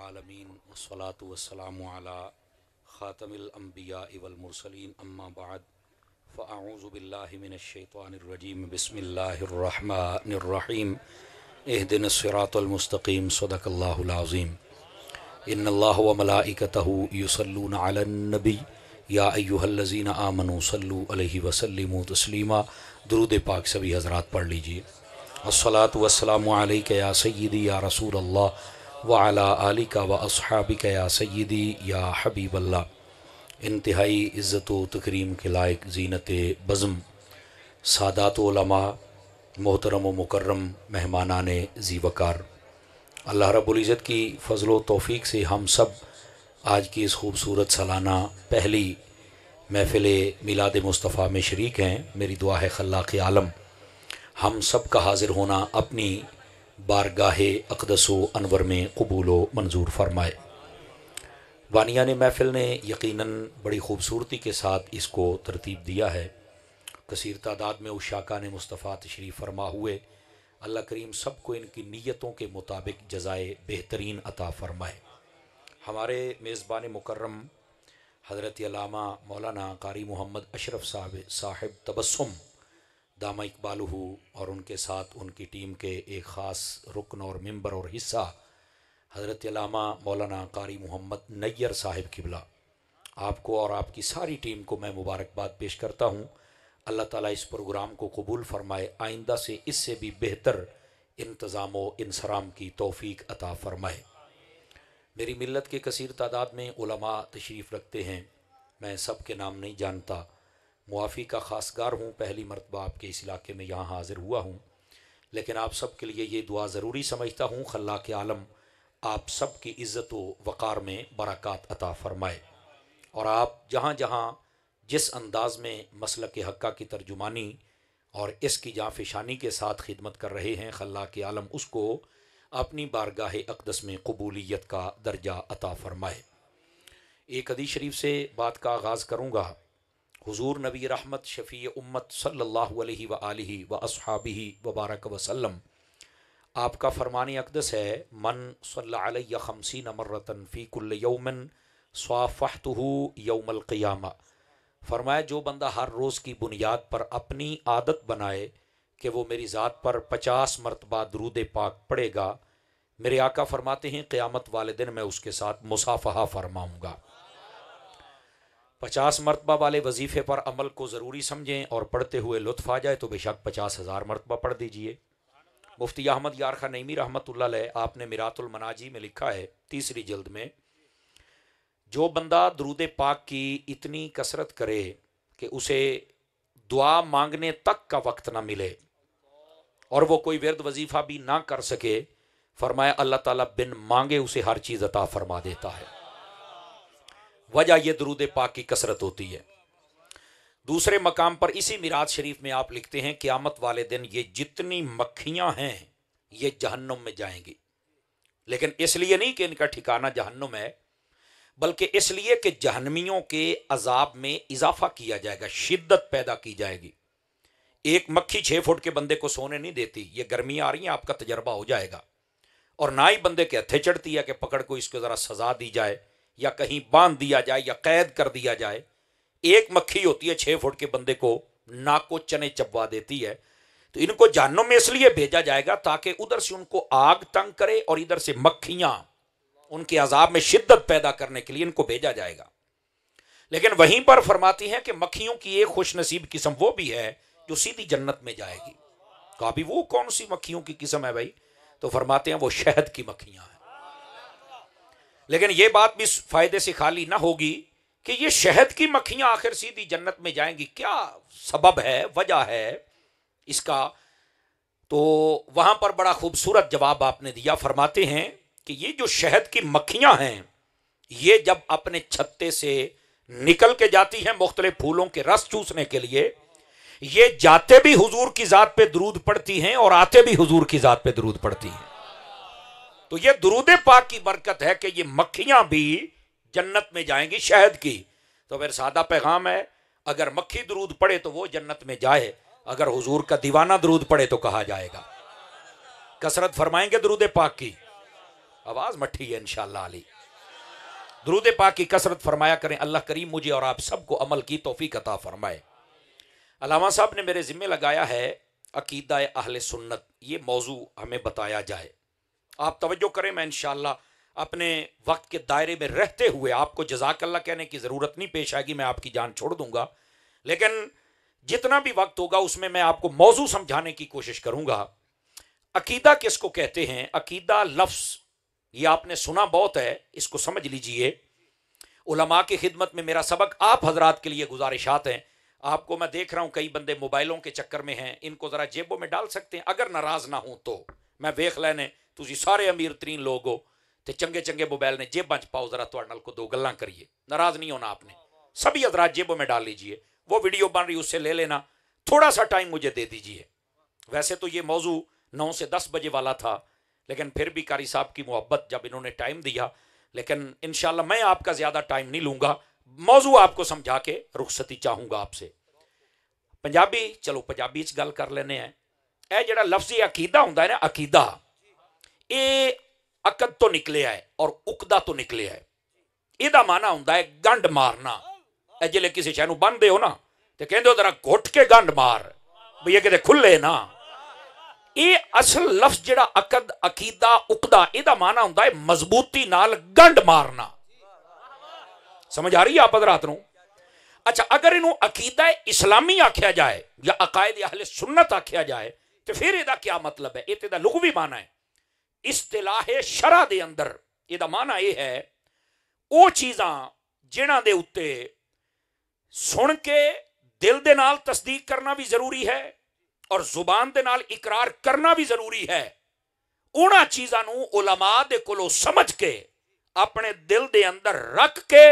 आलमीन वस्सलातु वस्सलामु अला ख़ातमिल अंबिया वल मुरसलीन अम्मा बाद फ़अऊज़ु बिल्लाहि मिनश शैतानिर रजीम बिस्मिल्लाहिर रहमानिर रहीम इहदिनस सिरातल मुस्तक़ीम सदक़ल्लाहुल अज़ीम इन्नल्लाह व मलाइकतहु युसल्लूना अलन नबी या अय्युहल्लज़ीना आमनू सल्लु अलैहि व सल्लिमू तस्लीमा। दुरूद पाक सभी हज़रात पढ़ लीजिए। अस्सलातु वस्सलामु अलैका या सय्यदी या रसूल अल्लाह व अला आलिका व अस्हाबिका या सय्यदी या हबीब अल्लाह। इंतहाई इज़्ज़त व तकरीम के लायक ज़ीनत बज़्म सादात उलमा मोहतरम व मुकर्रम मेहमानान ज़ीवकार, अल्लाह रब्बुल इज़्ज़त की फ़ज़ल व तौफ़ीक़ से हम सब आज की इस खूबसूरत सालाना पहली महफ़िल मिलाद मुस्तफ़ा में शरीक हैं। मेरी दुआ है खल्लाक़ आलम हम सब का हाज़िर होना अपनी बारगाहे अक़दस व अनवर में कबूल व मंजूर फरमाए। वानियान महफ़िल ने यकीनन बड़ी ख़ूबसूरती के साथ इसको तरतीब दिया है। कसीर तादाद में उशाकान मुस्तफ़ा तशरीफ़ फरमा हुए। अल्लाह करीम सबको इनकी नीयतों के मुताबिक जज़ाए बेहतरीन अता फ़रमाए। हमारे मेज़बान मुकर्रम हज़रत अल्लामा मौलाना कारी मोहम्मद अशरफ साहिब तबस्सुम दामा इकबालुहु और उनके साथ उनकी टीम के एक ख़ास रुकन और मेंबर और हिस्सा हज़रत अल्लामा मौलाना कारी मोहम्मद नैयर साहिब किबला, आपको और आपकी सारी टीम को मैं मुबारकबाद पेश करता हूँ। अल्लाह ताला इस प्रोग्राम को कबूल फ़रमाए, आइंदा से इससे भी बेहतर इंतज़ाम व इंसराम की तौफ़ीक़ अता फ़रमाए। मेरी मिल्लत के कसीर तादाद में उलमा तशरीफ़ रखते हैं, मैं सब के नाम नहीं जानता, मुआफ़ी का ख़ासगार हूँ, पहली मरतबा आपके इस इलाके में यहाँ हाज़िर हुआ हूँ, लेकिन आप सब के लिए ये दुआ ज़रूरी समझता हूँ खल्लाक़ आलम आप सब की इज़्ज़त व वक़ार में बरक़ात अता फ़रमाए और आप जहाँ जहाँ जिस अंदाज़ में मसलक हक़्क़ा की तर्जुमानी और इसकी जाँफ़शानी के साथ खिदमत कर रहे हैं, खल्लाक़ आलम उसको अपनी बारगाह अक़दस में कबूलियत का दर्जा अता फ़रमाए। एक हदीस शरीफ से बात का आगाज़ करूँगा। हुज़ूर नबी रहमत शफ़ी उम्मत सल्लल्लाहु अलैहि व आलिहि व अस्हाबिहि व बारक वसल्लम, आपका फ़रमान अक़दस है, मन सल्ला अलैया खमसीन मर्रतन फ़ी कुल्ल यौमिन स्वाफ़हतुहु यौमल क़ियामा। फ़रमाया जो बंदा हर रोज़ की बुनियाद पर अपनी आदत बनाए कि वो मेरी ज़ात पर 50 मरतबा दरूद पाक पढ़ेगा, मेरे आका फ़रमाते हैं क़यामत वाले दिन मैं उसके साथ मुसाफ़हा फ़रमाऊँगा। 50 मरतबा वाले वजीफ़े पर अमल को ज़रूरी समझें और पढ़ते हुए लुत्फ़ आ जाए तो बेशक 50,000 मरतबा पढ़ दीजिए। मुफ्ती अहमद यार खान नईमी रहमतुल्लाह अलैह, आपने मिरातुल मनाजी में लिखा है 3री जिल्द में, जो बंदा दरूद पाक की इतनी कसरत करे कि उसे दुआ मांगने तक का वक्त ना मिले और वो कोई विरद वजीफ़ा भी ना कर सके, फरमाया अल्लाह ताला बिन मांगे उसे हर चीज़ अता फरमा देता है। वजह यह दरूद पाक की कसरत होती है। दूसरे मकाम पर इसी मिराज शरीफ में आप लिखते हैं क़यामत वाले दिन ये जितनी मक्खियां हैं ये जहन्नुम में जाएंगी, लेकिन इसलिए नहीं कि इनका ठिकाना जहन्नुम है, बल्कि इसलिए कि जहन्नमियों के अजाब में इजाफा किया जाएगा, शिद्दत पैदा की जाएगी। एक मक्खी 6 फुट के बंदे को सोने नहीं देती, ये गर्मियां आ रही हैं, आपका तजर्बा हो जाएगा। और ना ही बंदे के हथे चढ़ती है कि पकड़ को इसको ज़रा सजा दी जाए या कहीं बांध दिया जाए या कैद कर दिया जाए। एक मक्खी होती है 6 फुट के बंदे को नाक को चने चबवा देती है। तो इनको जहन्नुम में इसलिए भेजा जाएगा ताकि उधर से उनको आग तंग करे और इधर से मक्खियां उनके अजाब में शिद्दत पैदा करने के लिए इनको भेजा जाएगा। लेकिन वहीं पर फरमाती हैं कि मक्खियों की एक खुशनसीब किस्म वो भी है जो सीधी जन्नत में जाएगी। कहा भी वो कौन सी मक्खियों की किस्म है भाई? तो फरमाते हैं वो शहद की मक्खियां हैं। लेकिन ये बात भी फायदे से खाली ना होगी कि ये शहद की मक्खियां आखिर सीधी जन्नत में जाएंगी, क्या सबब है, वजह है इसका? तो वहां पर बड़ा खूबसूरत जवाब आपने दिया। फरमाते हैं कि ये जो शहद की मक्खियां हैं ये जब अपने छत्ते से निकल के जाती हैं मुख्तलिफ फूलों के रस चूसने के लिए, ये जाते भी हुजूर की जात पे दरूद पढ़ती हैं और आते भी हुजूर की जात पे दरूद पढ़ती हैं। तो ये दुरूद पाक की बरकत है कि ये मक्खियां भी जन्नत में जाएंगी शहद की। तो फिर सादा पैगाम है, अगर मक्खी दरूद पढ़े तो वो जन्नत में जाए, अगर हुजूर का दीवाना दरूद पढ़े तो कहा जाएगा। कसरत फरमाएंगे दरूद पाक की। आवाज़ मट्ठी है इंशाअल्लाह अली। दुरूद पाक की कसरत फरमाया करें। अल्लाह करीम मुझे और आप सबको अमल की तौफीक अता फरमाए। अल्लामा साहब ने मेरे ज़िम्मे लगाया है अकीदा अहले सुन्नत, ये मौजू हमें बताया जाए। आप तवज्जो करें, मैं इंशाअल्लाह अपने वक्त के दायरे में रहते हुए आपको जज़ाकल्लाह कहने की ज़रूरत नहीं पेश आएगी, मैं आपकी जान छोड़ दूंगा, लेकिन जितना भी वक्त होगा उसमें मैं आपको मौजू समझाने की कोशिश करूंगा। अकीदा किसको कहते हैं? अकीदा लफ्ज़ ये आपने सुना बहुत है, इसको समझ लीजिए। उलमा की खिदमत में मेरा सबक आप हजरात के लिए गुजारिशात हैं। आपको मैं देख रहा हूं कई बंदे मोबाइलों के चक्कर में हैं, इनको ज़रा जेबों में डाल सकते हैं अगर नाराज़ ना हो तो। मैं वेख लैने तुसी सारे अमीर तरीन लोग हो तो चंगे चंगे मोबाइल ने जेबां च पाओ, ज़रा तुहाडे नाल को दो गल्लां करिए। नाराज़ नहीं होना आपने, सभी हजरात जेबों में डाल लीजिए। वो वीडियो बन रही उससे ले लेना, थोड़ा सा टाइम मुझे दे दीजिए। वैसे तो ये मौजू 9 से 10 बजे वाला था, लेकिन फिर भी कारी साहब की मोहब्बत जब इन्होंने टाइम दिया, लेकिन इंशाल्लाह मैं आपका ज़्यादा टाइम नहीं लूँगा, मौजू आपको समझा के रुखसती चाहूँगा आपसे। पंजाबी, चलो पंजाबी च गल कर लेने हैं। यह जिहड़ा लफ्ज़ी अकीदा हुंदा है ना, अकीदा ये अकद तो निकले है और उकदा तो निकले है। इहदा माना हुंदा है गंढ मारना। जिले किसी शह नूं बन्नदे हो ना तो कहंदे हो जरा घुट के गंढ मार, भई किते खुले ना। ये असल लफ्ज़ जिहड़ा अकद, अकीदा, उकदा, इहदा माना हुंदा है मजबूती नाल गंढ मारना। समझ आ रही है आप हज़रात नूं? अच्छा, अगर इनू अकीदा इस्लामी आख्या जाए या अकायद अहले सुन्नत आख्या जाए तो फिर इहदा क्या मतलब है? इहदा लुग़वी माना है। इस्तिलाह शरा दे अंदर इहदा माना यह है वो चीज़ां जिन्हां दे उत्ते सुन के दिल दे नाल तस्दीक करना भी जरूरी है और जुबान दे नाल इकरार करना भी जरूरी है। उन्हां चीज़ां नूं उलमा दे कोलों समझ के अपने दिल दे अंदर रख के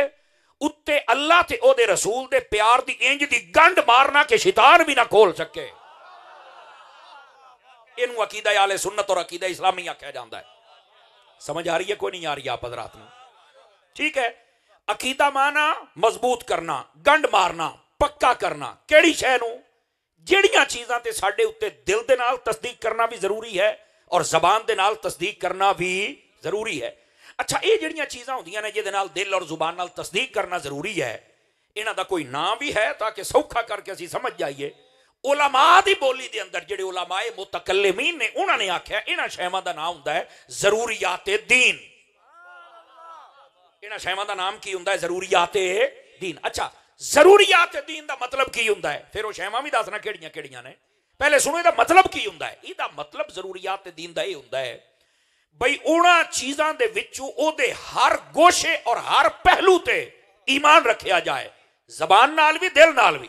उत्ते अल्लाह ते ओदे रसूल दे प्यार दी इंज दी गंढ मारना के शैतान भी ना खोल सके। इनू अकीदा अहले सुन्नत और अकीदा इस्लामी आख्या जाता है। समझ आ रही है? कोई नहीं आ रही आप हज़रात नूं? ठीक है। अकीदा माना मजबूत करना, गंढ मारना, पक्का करना। केड़ी शै नूं? जिहड़ियां चीज़ां ते साडे उत्ते दिल दे नाल तस्दीक करना भी जरूरी है और जबान दे नाल तस्दीक करना भी जरूरी है। अच्छा, ये जिहड़ियां चीज़ां हुंदियां ने जिहदे नाल दिल और जुबान नाल तस्दीक करना जरूरी है, इन्हां दा कोई नाम भी है ताकि सौखा करके असीं समझ जाइए। उलमा दी बोली दे अंदर जिहड़े उलमाए मुतकल्लिमीन ने उन्हां ने आख्या इन्हां शैवां दा नाम हुंदा है जरूरियाते दीन। इन्हां शैवां दा नाम की हुंदा है? जरूरियाते दीन। अच्छा, जरूरियात दीन दा मतलब की हुंदा है? फिर वो शैवां भी दसना केड़ियां केड़ियां ने। पहले सुनो इहदा मतलब की हुंदा है। इहदा मतलब जरूरियात दीन दा इह हुंदा है बई उन्हां चीज़ां दे विचों ओदे हर गोशे और हर पहलू ते ईमान रखिया जाए, जबान नाल भी दिल नाल भी।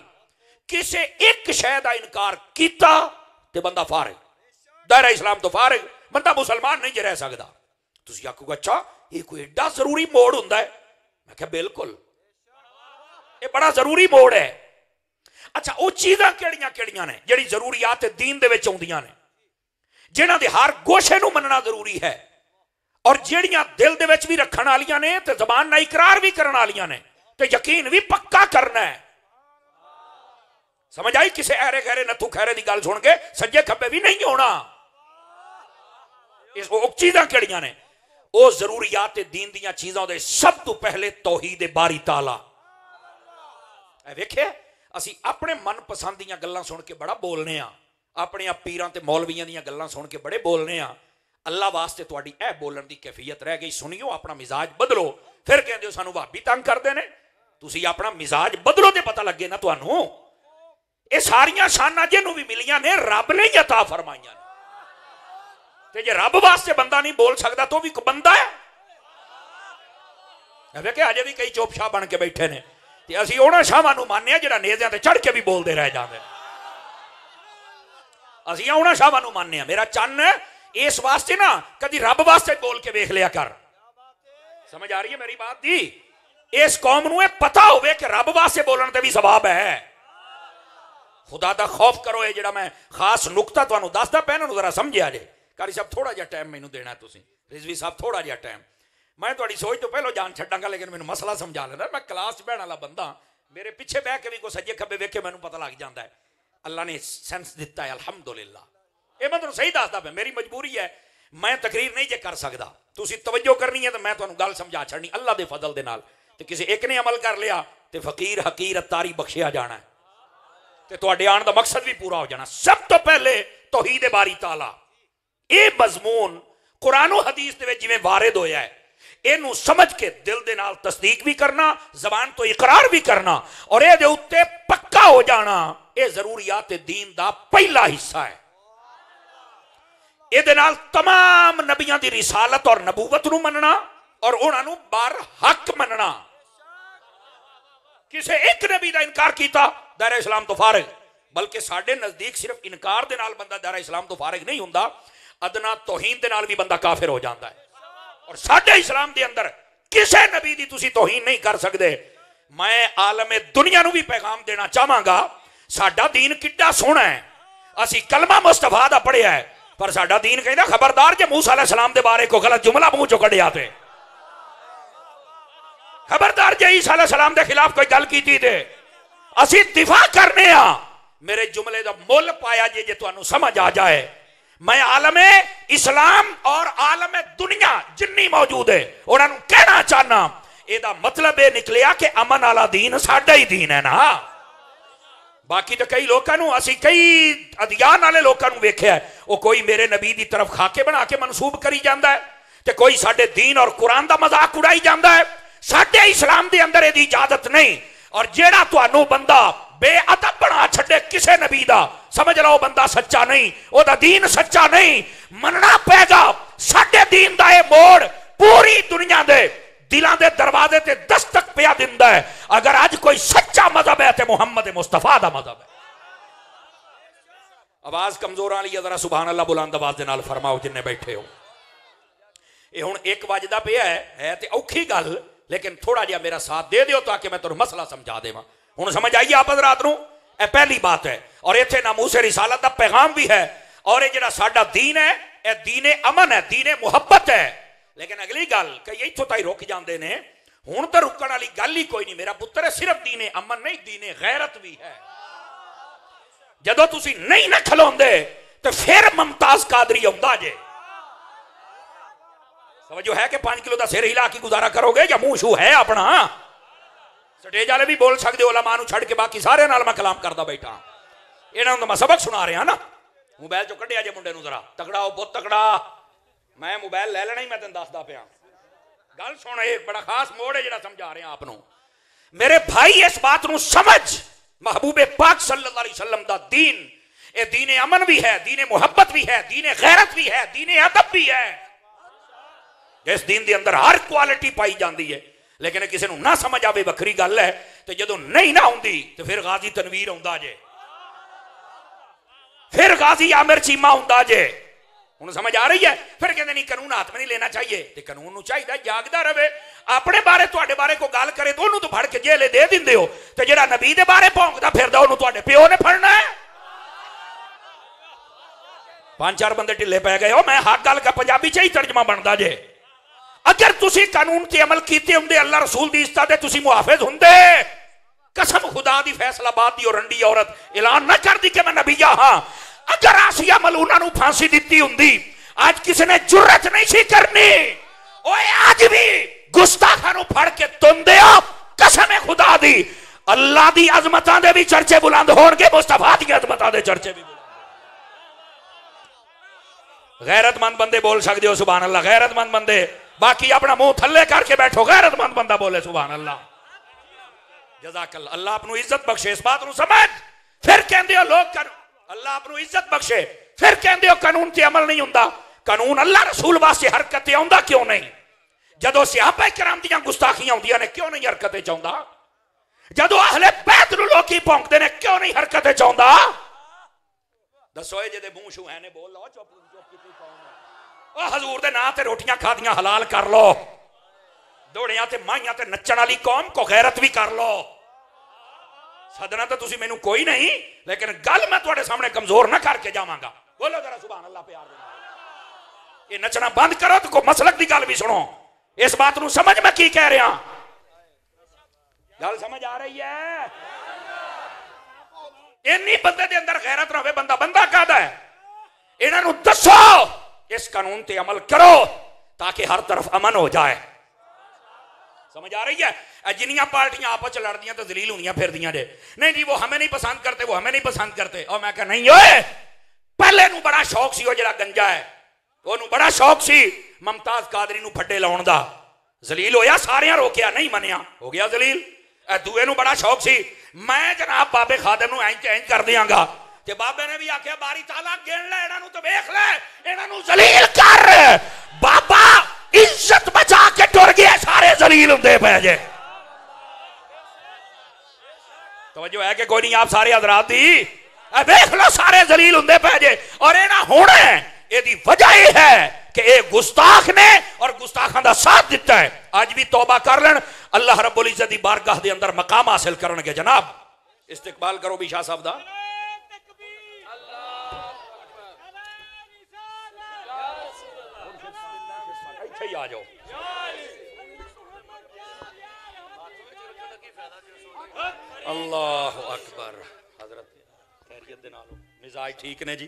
किसी एक शै दा इनकार कीता ते बंदा फारिग, दायरा इस्लाम तो फारिग, बंदा मुसलमान नहीं रह सकदा। तुसीं आखोगे अच्छा ये कोई एडा जरूरी मोड़ हुंदा है? मैं कहा बिल्कुल, ये बड़ा जरूरी मोड़ है। अच्छा, वो चीज़ां केड़ियां केड़ियां ने जिहड़ी जरूरियात दीन दे विच आउंदियां ने, जिन्हां दे हर गोशे नूं मनना जरूरी है और जिहड़ियां दिल दे विच भी रखण वालियां ने ते ज़बान नाल इकरार भी करन वालियां ने ते यकीन भी पक्का करना है। समझ आई? किसी ऐरे गहरे नथू खैरे की गल सुन के सज्जे खब्बे भी नहीं होना। इस चीज़ां केड़ियां ने? वो जरूरियात दीन दीयां चीज़ां दे सब तो पहले तौहीद बारी ताला। वेखे असी अपने मन पसंद दीयां गल्लां सुन के बड़ा बोलने आ, अपने पीरां ते मौलवियां दीयां गल्लां सुन के बड़े बोलने आ। अल्लाह वास्ते तुहाडी ए बोलण दी कैफियत रह गई। सुनियो, अपना मिजाज बदलो। फिर कहंदे हो सानू भाभी तंग करदे ने। तुसीं अपना मिजाज बदलो ते पता लगे ना तुहानू। ये सारियां शानां जिन्हों भी मिलियां ने रब ने ही अता फरमाइयां ने। ते जे रब वास्ते बंदा नहीं बोल सकता तो भी बंदा है। वेखे अजे भी कई चुपशाह बन के बैठे ने ते असीं उन्हां शाहां नूं मान्ने जिहड़ा नेज़ियां ते चढ़ के भी बोलते रह जाते। असीं उन्हां शाहां नूं मान्ने। मेरा चन्न इस वास्ते ना कदी रब वास्ते बोल के वेख लिया कर। समझ आ रही है मेरी बात दी? इस कौम नूं पता होवे कि रब वास्ते बोलण ते भी सवाब है। खुदा दा खौफ करो। ये जिहड़ा मैं खास नुकता तुहानूं दसदा पिया इहनूं जरा समझिया जे। कारी साहब थोड़ा जिहा टाइम मैनूं देना तुसीं, रिजवी साहब थोड़ा जिहा टाइम। मैं तुहाडी सोच तो पहलों जान छड्डांगा, लेकिन मैनूं मसला समझा लेना। मैं क्लास बहण वाला बंदा, मेरे पिछे बह के भी कोई सज्जे खब्बे वेखे मैनूं पता लग जाता है। अल्लाह ने सेंस दिता है, अलहमदुलिल्लाह। ये मैं तुहानूं सही दसदा पिया, मेरी मजबूरी है, मैं तकरीर नहीं जे कर सकदा। तुसी तवज्जो करनी है तो मैं तुहानू गल समझा छड़नी अल्लाह दे फजल दे नाल। ते किसी एक ने अमल कर लिया तो फकीर हकीर अतारी बख्शिया जाना है ते तुहाडे आने दा मकसद भी पूरा हो जाना। सब तो पहले तौहीद बारी ताला ये मजमून कुरान और हदीस दे विच जिवें वारिद होया है इनू समझ के दिल दे नाल तस्दीक भी करना, जबान तो इकरार भी करना और ये दे उत्ते पक्का हो जाना। ये जरूरियात दीन दा पहला हिस्सा है। ये दे नाल तमाम नबियां दी रिसालत और नबूवत नू मनना और उन्होंने बर हक मनना। किसी एक नबी का इनकार किया दायरा इस्लाम तो फारिग, बल्कि साडे नजदीक सिर्फ इनकार दे नाल बंदा दायरा इस्लाम तो फारिग नहीं हुंदा, अदना तौहीन दे नाल भी बंदा काफिर हो जाता है। और साडे इस्लाम दे अंदर किसी नबी दी तुसी तौहीन नहीं कर सकते। मैं आलमे दुनिया नू भी पैगाम देना चाहांगा, साडा दीन किड्डा सोहना है। असी कलमा मुस्तफा दा पढ़िया है पर साडा दीन कहंदा खबरदार जे मूसा अलैहिस्सलाम दे बारे को गलत जुमला मुंह चो कढ़िया ते, खबरदार जे ईसा अलैहिस्सलाम दे खिलाफ कोई गल कीती ते असी दिफा करने आ। मेरे जुमले दा मुल पाया जे तुहानू समझ आ जाए। मैं आलमे इस्लाम और आलमे दुनिया जिन्नी मौजूद है उन्होंने कहना चाहना एदा मतलब यह निकलिया कि अमन वाला दीन साडा ही दीन है ना। बाकी तो कई लोगों असी कई अदियान वाले लोगों वेख्या है वो कोई मेरे नबी की तरफ खाके बना के मनसूब करी जाता है तो कोई साडे दीन और कुरान का मजाक उड़ाई जाता है। साडे इस्लाम के अंदर यदि इजाजत नहीं और जेड़ा तुहानू बंदा बेअदब बना छड़े किसी नबी दा समझ लो बंदा सच्चा नहीं, ओदा दीन सच्चा नहीं। मनना पेगा साडे दीन दा ये मोड़ पूरी दुनिया दे दिलां दे दरवाजे ते दस्तक पिया दिंदा है। अगर आज कोई सच्चा मजहब है तो मुहम्मद मुस्तफा दा मजहब है। आवाज कमजोर वाली है, जरा सुभान अल्लाह बुलंद आवाज दे नाल फरमाओ जिन्ने बैठे हो। ये हुण एक वजदा पिया है ते औखी गल, लेकिन थोड़ा जिहा मेरा साथ दे दियो ताकि मैं तुहानू मसला समझा देवां। हुण समझ आई आप रात नूं? यह पहली बात है और इत्थे नामूसे रिसालत का पैगाम भी है और ये जिहड़ा साडा दीन है यह दीने अमन है, दीने मुहब्बत है। लेकिन अगली गल कई इत्थों ताईं रुक जाते हैं। हुण तो रुकण वाली गल ही कोई नहीं मेरा पुत्र, सिर्फ दीने अमन नहीं दीने गैरत भी है। जदों तुसीं नहीं ना खलोंदे तो फिर मुमताज कादरी आउंदा जे। समझो है कि 5 किलो का सिर हिला के गुजारा करोगे या मुंह शू है अपना? स्टेज वाले भी बोल सकते उलमा नू छड़ के बाकी सारे नाल मैं कलाम करदा बैठा। इन्हां नूं मैं सबक सुना रहा ना। मोबाइल चो कढ़िया जे मुंडे नूं जरा तगड़ा हो, बहुत तगड़ा। मैं मोबाइल ले लेना ही, मैं तेन दसदा पिया। गल सुन, एक बड़ा खास मोड़ है जिहड़ा समझा रहा आप नूं। मेरे भाई इस बात नूं समझ, महबूबे पाक सल्लल्लाहु अलैहि वसल्लम दा दीन ये दीने अमन भी है, दीने मुहब्बत भी है, दीने गैरत भी है, दीने अदब भी है। इस दीन के अंदर हर क्वालिटी पाई जाती है। लेकिन किसी को ना समझ आवे वक्री गल है। तो जो नहीं ना आती तो फिर गाजी तनवीर आउंदा जे, फिर गाजी आमिर चीमा आउंदा जे। हुण समझ आ रही है? फिर कहते नहीं कानून हाथ में नहीं लेना चाहिए। तो कानून नूं चाहिए जागदा रहे। अपने बारे तुहाडे बारे को गल करे तो उन्होंने तो फड़ के जेल दे दिंदे हो, तो जिहड़ा नबी दे बारे भौंकदा फिरदा उन्होंने तुहाडे प्यो ने फड़ना है। 5-4 बंदे ढिले पै गए हो। मैं हक गल का पंजाबी च ही तर्जमा बनता जे। अगर तुसी कानून ते अमल कीते हुंदे, अल्लाह रसूल दी इज्जत दे तुसी मुहाफिज हुंदे, कसम खुदा दी फैसलाबाद दी और रंडी औरत ऐलान ना कर दी कि मैं नबीया हां। अगर आसिया मलूना नूं फांसी दित्ती हुंदी आज किसी ने जुर्रत नहीं सी करनी। ओए आज भी गुस्ताखा नूं फड़ के तुंदे हो, कसम है खुदा दी। अल्लाह दी अजमतां दे भी चर्चे बुलंद होणगे, मुस्तफा दी अजमतां दे चर्चे भी। गैरतमंद बंदे बोल सकते हो सुभान अल्लाह, गैरतमंद बंदे। बाकी अपना मुंह थल्ले करके बैठो, गैरतमंद बंदा बोले सुभान अल्लाह। जज़ाकल्लाह। अल्लाह अपनी इज्जत बख्शे। इस बात को समझ। फिर कहंदे हो लोग कर अल्लाह अपनी इज्जत बख्शे, फिर कहंदे हो कानून ते अमल नहीं हुंदा। कानून अल्लाह रसूल वास्ते हरकत आउंदा क्यों नहीं? जदों सहाबा किराम दीयां गुस्ताखियां होंदियां ने क्यों नहीं हरकत चाहुंदा? जदों अहले बैत नूं लोकी भौंकदे ने क्यों नहीं हरकत चाहुंदा? दसो ए जेदे मुंह शू है ने बोल लो। चुप कीती कौन है? हजूर दे नां ते रोटियां खादियां हलाल कर लो। दौड़ियां ते माइयां ते नच्चण वाली कौम को गैरत भी कर लो। सदना तो तुसी मैनू कोई नहीं, लेकिन गल मैं तुहाडे सामने कमजोर ना करके जावांगा। बोलो जरा सुभान अल्लाह प्यार दे। ये नचना बंद करो तो कोई मसलक की गल भी सुनो। इस बात नू समझ मैं की कह रहा? गल समझ आ रही है? इन्नी बंदे दे अंदर गैरत रहे, बंदा बंदा कहदा है। इन्हां नू दसो इस कानून ते अमल करो ताकि हर तरफ अमन हो जाए। समझ आ रही है? जिन्नियां पार्टियां आपस च लड़दियां तो जलील होनियां फिरदियां ने, नहीं जी वो हमें नहीं पसंद करते, वो हमें नहीं पसंद करते। और मैं कहा नहीं ओए, पहले नू बड़ा शौक सी, वो जड़ा गंजा है ओनू बड़ा शौक सी मुमताज कादरी नू फड्डे लाउण दा। जलील होया, सारियां रोकिया, नहीं मनिया, हो गया जलील। दूए नू बड़ा शौक सी मैं जनाब बाबे खादम नू इंज इंज कर दियांगा, ते बाबे ने भी आख्या बारी ताला गिन ले इन्हां नू तो वेख ले, इन्हां नू जलील कर। बाबा इज्जत बचा के टुर गया, सारे जलील हुंदे पए जे। तवज्जो है कि कोई नहीं आप सारे हजरात दी? देख लो सारे जलील हुंदे पए जे। और ये ना होना एदी वजह यह है कि ये गुस्ताख ने और गुस्ताखां दा साथ दिता है। आज भी तौबा कर लेन, अल्लाह रब्बुल इज्जत दी बारगाह दे अंदर मकाम हासिल करनगे। जनाब इस्तिकबाल करो भी शाह साहब दा। इत्थे ही आ जाओ। अल्लाह अकबर। हजरत खैरियत दे नाल मिजाज ठीक ने जी?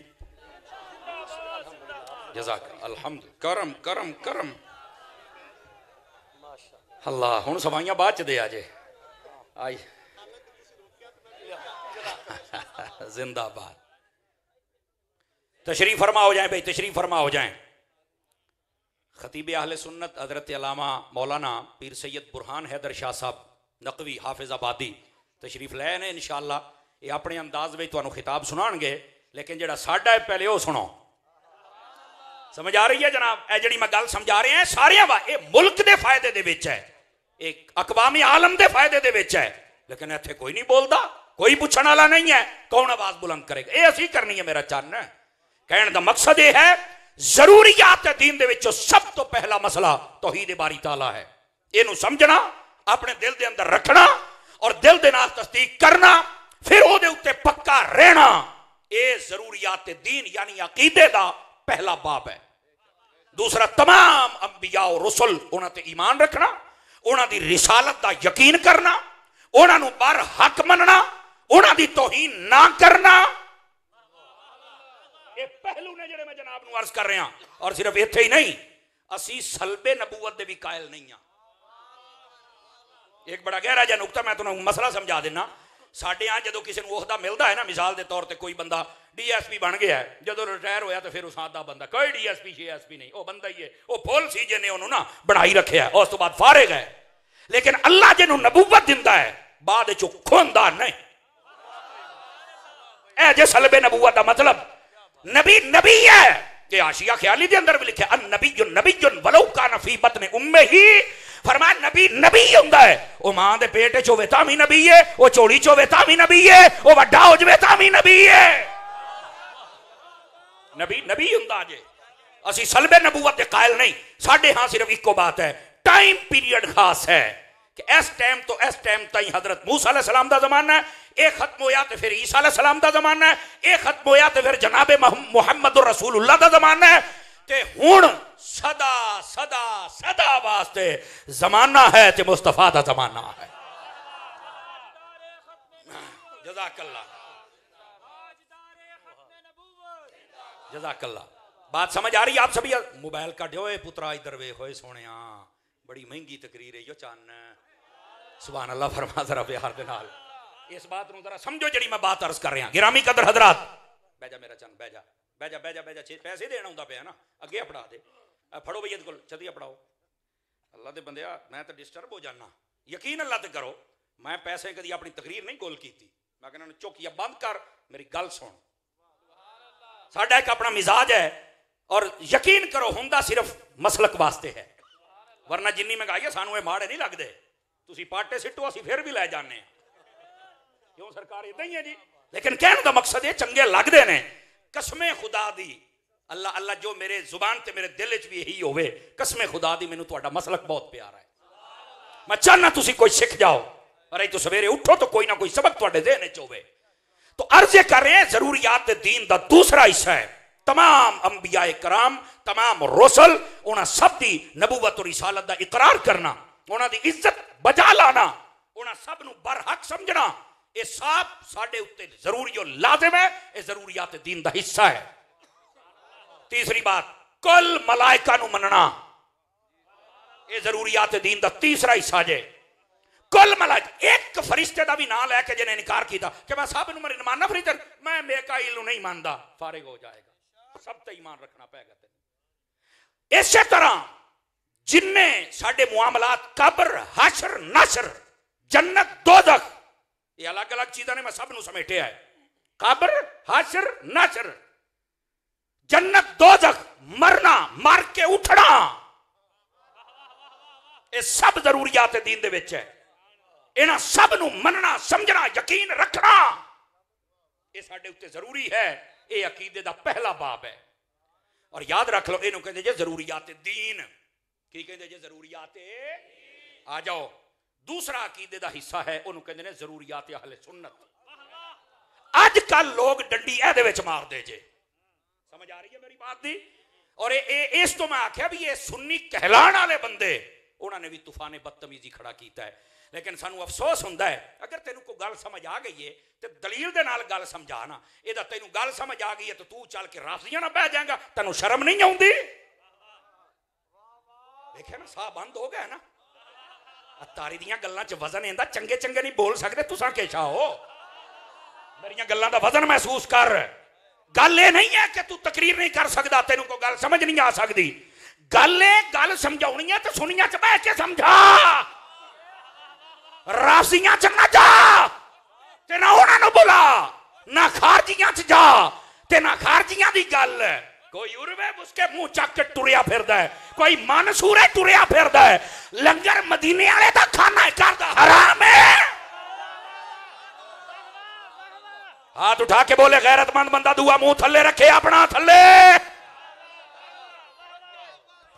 जज़ाक अल्हम्द। करम करम करम अल्लाह। हुण सवाइयां बाद च दे आजे। आई जिंदाबाद। तशरीफ फरमा हो जाए भाई, तशरीफ फरमा हो जाए। खतीब अहले सुन्नत हजरत अल्लामा मौलाना पीर सैयद बुरहान हैदर शाह साहब नकवी हाफिज आबादी तशरीफ लै ने। इंशाअल्लाह ये अपने अंदाज में तुहानू खिताब सुनाणगे, लेकिन जेड़ा साडा है पहले वो सुनो। समझ आ रही है जनाब? ए जड़ी मैं गल समझा रहे हैं सारियां ये मुल्क दे फायदे दे विच है, एक अकवामी आलम दे फायदे दे विच है, लेकिन इत्थे कोई नहीं बोलता, कोई पुछण वाला नहीं है। कौन आवाज बुलंद करेगा? ये असीं करनी है। मेरा चन्न कहने का मकसद यह है जरूरियात दीन दे विचों सब तो पहला मसला तौहीद बारी ताला है। इनू समझना, अपने दिल दे अंदर रखना और दिल दे नाल तस्दीक करना, फिर ओदे उत्ते पक्का रहना। ये जरूरियात दीन यानी अकीदे दा पहला बाब है। दूसरा तमाम अंबिया और रसूल उन्हां ते ईमान रखना, उन्हां दी रिसालत दा यकीन करना, उन्हां नू बर हक मनना, उन्हां दी तौहीन ना करना। ये पहलू ने जेड़े मैं जनाब नू अर्ज कर रहा। और सिर्फ इत्थे ही नहीं, असी सलबे नबूवत दे भी कायल नहीं हां। एक बड़ा गहरा जिहा नुकता मैं तुहानू मसला समझा देना। साडे यहाँ जो किसी को ओहदा मिलता है ना, मिसाल के तौर पर कोई बंदा DSP बन गया है, जो रिटायर होया तो फिर उस आदा बंदा कोई DSP CSP नहीं, वो बंदा ही है, वो फुल सी जिन्हें उन्होंने ना बनाई रखे है, उस तो बाद फारिग है। लेकिन अल्लाह जिन्हों नबूवत दिंदा है बाद चो खोंदा नहीं। ए जे सलबे नबूवत का मतलब नबी नबी है। ये आशिया ख्याली के अंदर भी लिखे अन नबीयुन नबीयुन वलौ कान फी बतन उम्मे ही। फरमाया नबी नबी हुंदा है, वो मां दे पेट च होवे तां भी नबी है, वो चोली च होवे तां भी नबी है, वो वड्डा हो जावे तां भी नबी है। नबी नबी हुंदा जे। असी सलबे नबूवत दे कायल नहीं। साडे हां सिर्फ इको बात है, टाइम पीरियड खास है कि इस टाइम तो इस टाइम ताईं हजरत मूसा अलैहि सलाम दा जमाना है, ये खत्म होया तो फिर ईसा अलैहि सलाम दा जमाना है, ये खत्म होया तो फिर जनाबे मुहम्मद रसूलुल्लाह दा जमाना है, ते हुण सदा सदा सदा वास्ते जमाना है ते मुस्तफा दा जमाना है। जज़ाकल्लाह जज़ाकल्लाह। बात समझ आ रही है आप सभी? मोबाइल काटो पुत्रा इधर वे होए सोने, बड़ी महंगी तकरीर है यो चन्न। सुभान अल्लाह फरमा जरा प्यार दे नाल इस बात नूं जरा समझो जड़ी मैं बात अर्ज कर रहा। गिरामी कदर हजरात, बह जा मेरा चन्न, बह जा बह जा बह जा बह जा। पैसे देना हुंदा पिया ना, अगे पढ़ा दे, फड़ो भैया को चलिए पढ़ाओ। अल्लाह दे बंदिया मैं तो डिस्टर्ब हो जाना, यकीन अल्लाह ते करो। मैं पैसे कदी अपनी तकरीर नहीं गोल की। मैं कहना चौकिया बंद कर, मेरी गल सुन। साडा एक अपना मिजाज है और यकीन करो हुंदा सिर्फ मसलक वास्ते है, वरना जिन्नी महंगाई है सानू ये माड़े नहीं लगते। तुसी पाटे सिट्टो असी फिर भी लै जाने, क्यों सरकार इदां ही है जी। लेकिन कहने का मकसद ये चंगे लगते ने। कसमें खुदा दी अल्लाह अल्लाह जो मेरे जुबान ते मेरे दिल च भी यही होवे, कसमें खुदा दी मैनू तुहाडा मसलक बहुत प्यारा है। मैं चाहना तुसी कोई सीख जाओ, अरे तो सवेरे उठो तो कोई ना कोई सबक तुहाडे ज़हन च होवे। तो अर्ज़ कर रहे हैं जरूरियात दीन का दूसरा हिस्सा है तमाम अंबिया कराम तमाम रसूल उन्हां सब दी नबूवत और रिसालत का इकरार करना, उन्हां दी इज्जत बजा लाना, उन्हां सब नूं बरहक समझना। ये सब साडे उत्ते जरूरी और लाजिम है, ये जरूरियात दीन का हिस्सा है। तीसरी बात, कुल मलाइका नूं मनना। ये जरूरियात दीन का तीसरा हिस्सा जे। कुल मिला एक फरिश्ते का भी नाम लैके जिन्हें इनकार किया कि मैं सब मानना फरिश्ते, मैं मेकाइल नहीं मानता, फारिग हो जाएगा। सब तो ईमान रखना पेगा। इसी तरह जिन्हें साडे मुआमलात कब्र, हशर, नशर, जन्नत, दोज़ख, ये अलग अलग चीज़ें ने, मैं सब नूं समेटिया है। कब्र, हशर, नशर, जन्नत, दोज़ख, मरना, मर के उठना, ये सब जरूरियात दीन दे विच है। इन्हां सब नूं मनना, समझना, यकीन रखना, ये साडे उत्ते जरूरी है। ये अकीदे दा पहला बाब है। और याद रख लो, इन्हों कहते जे जरूरियात दीन। की कहते जे जरूरियात। आ जाओ, दूसरा अकीदे दा हिस्सा है, उन्होंने कहते ने जरूरियात अहले सुन्नत। अजकल लोग डंडी एहदे विच मारदे जे। समझ आ रही है मेरी बात दी? और इस तो मैं आख्या भी ये सुन्नी कहलाण वाले बंदे, उन्होंने भी तूफाने बदतमीजी खड़ा किया है। लेकिन सानू अफसोस होंदा है, अगर तेनू कोई गल समझ आ गई है तो दलील दे नाल गल समझा ना। इहदा तेनू गल समझ आ गई है तो तू चल के राफियां ना बह जाएगा, तेनू शर्म नहीं आउंदी? देखे ना, साह बंद हो गया ना। तारी दियां गल्लां च वजन इंदा, चंगे चंगे नहीं बोल सकते तुसां केशा हो। मेरियां गल्लां दा वजन महसूस कर। गल ये नहीं है कि तू तकरीर नहीं कर सकता, तेनू कोई गल समझ नहीं आ सकती। गल समझाउणी है तो सुनिया च बैठ के समझा। रासियां च ना जा ते ना उन्हां बुला, ना खारजियां च जा ते ना खारजियां दी गल। कोई उर्वे उसके मुंह चक के टुरिया फिरदा है, कोई मनसूरे टुरिया फिरदा है। लंगर मदीने वाले दा खाना करदा हराम है। हाथ उठा के बोले गैरतमंद बंदा दुआ मुंह थल्ले रखे अपना थल्ले।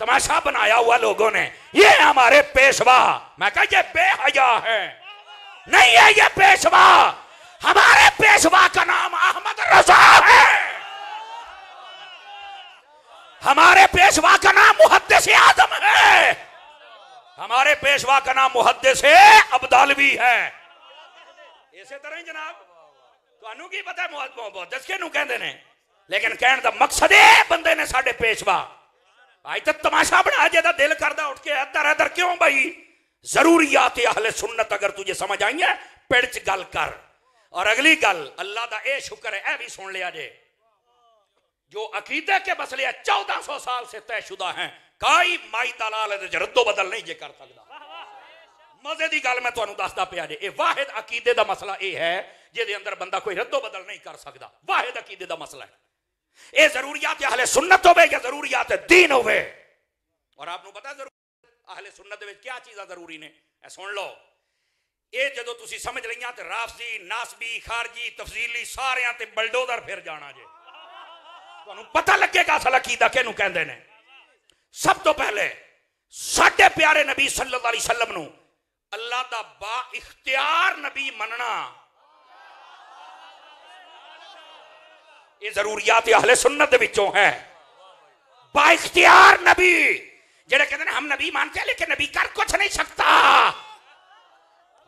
तमाशा बनाया हुआ लोगों ने, ये हमारे पेशवा। मैं कहा ये बेहया है। नहीं है ये पेशवा, हमारे पेशवा का नाम अहमद रजा है। हमारे पेशवा का नाम मुहद्दिस आजम है। हमारे पेशवा का नाम मुहद्दिस अब्दालवी है। इसी तरह ही जनाब, तुहानू की पता है मुहद्दिस किहनू कहंदे ने? लेकिन कहने का मकसद है बंदे ने साडे पेशवा आज तक तमाशा बना जेदा दिल करदा उठ के इधर इधर क्यों भाई? जरूरियात अहले सुन्नत अगर तुझे समझ आई है, पेड़ च गल कर। और अगली गल अल्लाह दा ए शुक्र है, ए भी सुन लिया जे, जो अकीदे के मसले 1400 साल से तयशुदा हैं, कोई माई दलाल रद्दो बदल नहीं जे कर सकता। मजे की गल मैं तुहानू दसदा पिया जे, वाहिद अकीदे का मसला यह है जिहदे अंदर बंदा कोई रद्दो बदल नहीं कर सकता। वाहिद अकीदे का मसला है। ये जरूरियात अहले सुन्नत होवे या जरूरियात दीन होवे। और आपको पता अहले सुन्नत में क्या चीज़ां जरूरी ने? सुन लो, ये जो तुसी समझ रही तो राफजी, नासबी, खारजी, तफजीली सारियां ते बलडोजर फिर जाना जे। तुहानू पता लगेगा असल अकीदा किहनू कहंदे ने। सब तो पहले साडे प्यारे नबी सल्लल्लाहु अलैहि वसल्लम नू अल्लाह दा बा इख्तियार नबी मनना, ये जरूरियात अहले सुन्नत विचों है। बा इख्तियार नबी, जेड़े कहते हैं हम नबी मानते हैं लेकिन नबी कर कुछ नहीं सकता।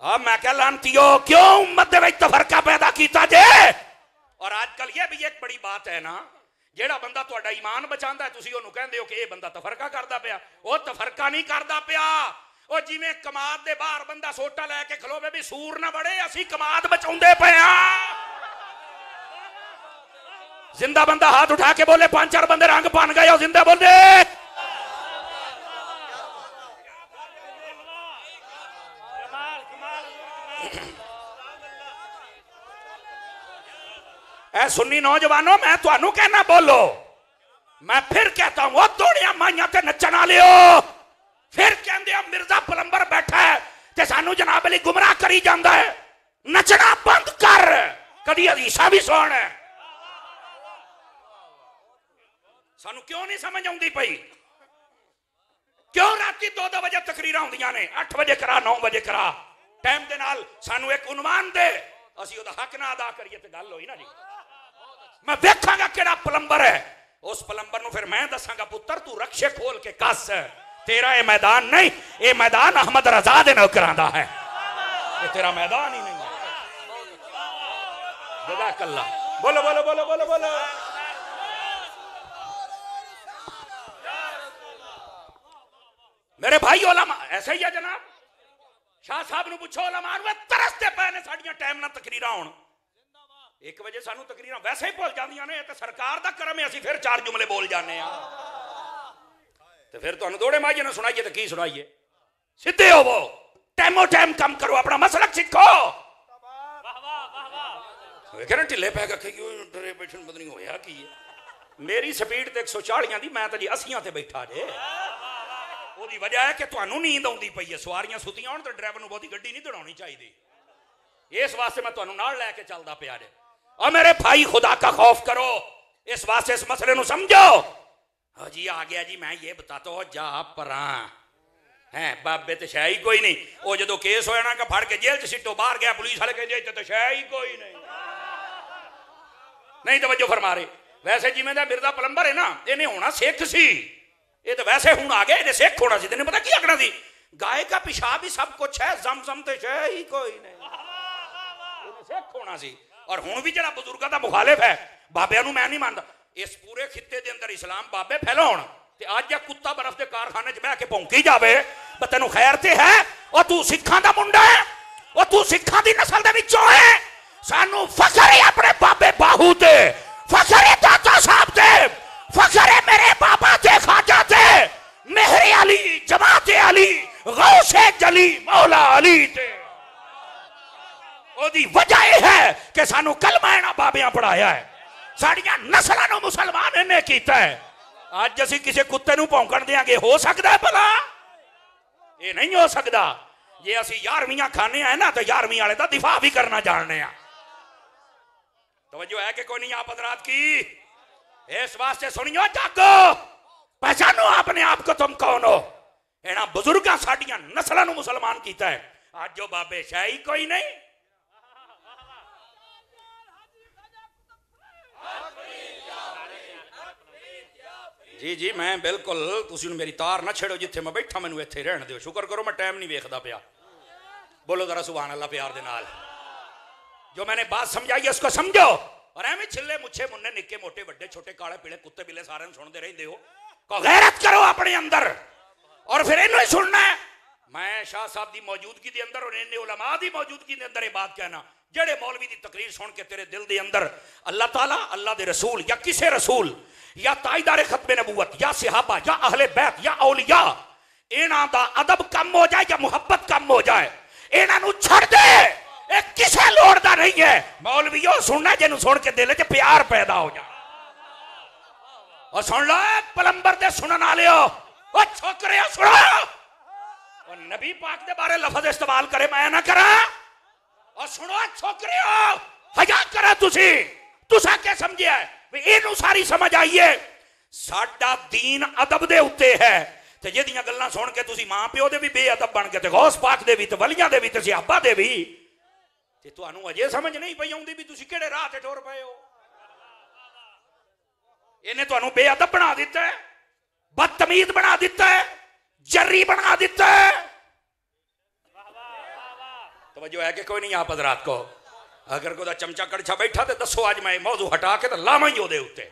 अब मैं क्या लानतियो, क्यों उम्मत दे विच तफरका पैदा कीता जे? और आजकल ये भी एक बड़ी बात है ना, जेड़ा बंदा तुहाडा ईमान बचांदा है तुसीं ओनू कहंदे हो कि ये बंदा तफरका करदा पिया। वो तफरका नहीं करदा पिया। वो जिवें कमाद दे बाहर बंदा सोटा लैके खलोवे भी सूर ना बड़े, असीं कमाद बचाउंदे पए आ। जिंदा बंदा हाथ उठा के बोले 5-4 बंदे रंग बन गए हो, जिंदा बोले। ऐ सुन्नी नौजवानों, मैं तुहानू कहना बोलो, मैं फिर कहता हूं, दौड़िया माइया ते नचन वालियो, फिर कहंदे मिर्जा पलंबर बैठा है ते सानू जनाब अली गुमराह करी जांदा है। नचना बंद कर, कदी हदीसा भी सुन। सानू क्यों नहीं समझ आउंदी पई? क्यों राती 2-2 बजे तकरीरां होंदियां ने? 8 बजे करा, 9 बजे करा, टाइम दे नाल सानू एक उन्वान दे, असीं ओदा हक ना अदा करिए ते गल होई ना जी। मैं वेखांगा किहड़ा पलंबर है, उस पलंबर नू फिर मैं दसांगा पुत्र तू रक्षे खोल के कस, तेरा ये मैदान नहीं, ये मैदान अहमद रजा दे नौकरां दा है, ये तेरा मैदान ही नहीं है। जज़ाकल्लाह। बोलो बोलो बोलो बोलो बोलो। मेरे भाई उलमा ऐसे ही है जनाब। शाह साहब नूं पुछो उलमा नूं तरसते पे ने साडियां टाइम नाल तकरीरां होण। 1 वजे सानू तकरीरां वैसे ही भुल जांदियां ने, ते सरकार दा करम है असीं फिर 4 जुमले बोल जाने आ। ते फिर तुहानूं दोड़े माइए ना सुनाइए तो की सुनाइए। सीधे होवो, टाइमो टाइम काम करो, अपना मसलक सीखो। कहना ढिले पै के डरे बैठन पता नहीं होया की है। मेरी स्पीड तो 140 दी, मैं तो जी 80 ते बैठा जे। ਉਹਦੀ वजह है कि ਤੁਹਾਨੂੰ नींद आउंदी पई है, सवारियां सुतियां होण ते ड्राइवर नूं बहुती गड्डी नहीं दौड़ाउणी चाहिदी। इस वास्ते मैं ਤੁਹਾਨੂੰ नाल लैके चलदा पिया जे। और मेरे भाई खुदा का खौफ करो, इस वास्ते इस मसले नूं समझो। हाँ जी आ गया जी, मैं ये बताता हूं जा परा है बाबे तो शै ही कोई नहीं। वो जो केस होया ना कि फड़ के जेल च सिटो, बाहर गया पुलिस वाले कहते इत्थे तो शै ही कोई नहीं तवज्जो फरमा रहे। वैसे जिमें दा मिर्जा पलंबर है ना, इन्हें होना सिख सी, ये तो वैसे हुण आ गया, इन्हें सिख होना सी। तेन पता की आखना सी, गाय का पेशाब ही सब कुछ है, जम तो शै ही कोई नहीं, इन्हें सिख होना सी। और हुण भी जिहड़ा बुजुर्गां दा मुखालिफ है, बाबियां नूं मैं नहीं मानदा। इस पूरे खित्ते दे अंदर इस्लाम बाबे फैलाउण ते अज कुत्ता बर्फ के कारखाने च बह के भौंकी जावे, पर तैनूं खैर ते है। और तू सिखां दा मुंडा है, और तू सिखां दी नस्ल दे विचों है। सानू फखर है अपने बाबे बाहू ते, फखर है दाता साहब ते, फखर है मेरे बाबा ते खाजा ते, मेहरे अली जमाते अली गौसे जली मौला अली ते। ओदी वजह यह है कि सानू कलमा इन्हां बाबियां पढ़ाया है, साड़ियां नस्लां नूं मुसलमान इन्हें कीता है। अज असीं किसी कुत्ते नूं भौंकण देंगे, हो सकदा है भला? ये नहीं हो सकदा। जे असीं 11वीं खाने हैं ना, तो 11वीं वाले दा दिफा भी करना जानने हैं। तवज्जो है कि कोई नहीं आप हजरात की? इस वास्ते सुनियो, जागो, पहचानो अपने आप को तुम कौन हो। इन्हां बुजुर्गां साड़ियां नस्लां नूं मुसलमान कीता है। अज जो बाबे शाही कोई नहीं। जी जी मैं बिल्कुल, तुसीं मेरी तार ना छेड़ो, जिथे मैं बैठा मैनू इत्थे रहण दिओ। शुक्र करो मैं टाइम नहीं वेखदा पिया। बोलो जरा सुभान अल्लाह प्यार दे नाल। जो मैंने बात समझाई उसको समझो। और एवं छिले मुच्छे मुन्ने निक्के मोटे बड़े छोटे काले पीले कुत्ते बिल्ले सारे सुनते रहते हो। को गैरत करो अपने अंदर, और फिर इन्हों ही सुनना है। मैं शाह साहब की मौजूदगी के अंदर और इन्हें उलमा की मौजूदगी के अंदर ये बात कहना, जेड़े मौलवी की तकरीर सुन के तेरे दिल के अंदर अल्लाह ताला, अल्लाह के रसूल या किसी रसूल या ताईदारे खत्मे नबूवत या सिहाबा या अहले बैत या औलिया, इन्हां दा अदब कम हो जाए या मुहब्बत कम हो जाए, इन्हां नूं छड़ दे। एक किसे लोड़ दा नहीं है। मौलवियों सुनना जिन्हों सुन के दिल च प्यार पैदा हो जाए। और सुन लो पलंबर दे सुनन वाले हो, ओ छोकरे सुनो, और नबी पाक दे बारे लफज इस्तेमाल करे मैं ना करा। और सुनो छोकरे हो, हया करा तुसा क्या समझे है, इनू सारी समझ आई है। साडा दीन अदब दे उत्ते है, ते जिहदियां गल्लां सुन के तुसी मां प्यो दे भी बेअदब बन गए, ते गौस पाक दे भी, ते वलियां दे भी, ते सिहाबा दे भी, ते तुहानू अजे समझ नहीं पई आउंदी भी तुसी किहड़े राह ते टुर पए हो। इन्हें तुहानू बेअदब बना दिता है, बदतमीज बना दिता है, जर्री बना दिता है। तवज्जो है कि कोई नहीं आप हजरात को? अगर कोई चमचा कड़छा बैठा तो दसो आज मैं मौजू हटा के तो लावा ही ओदे उत्ते।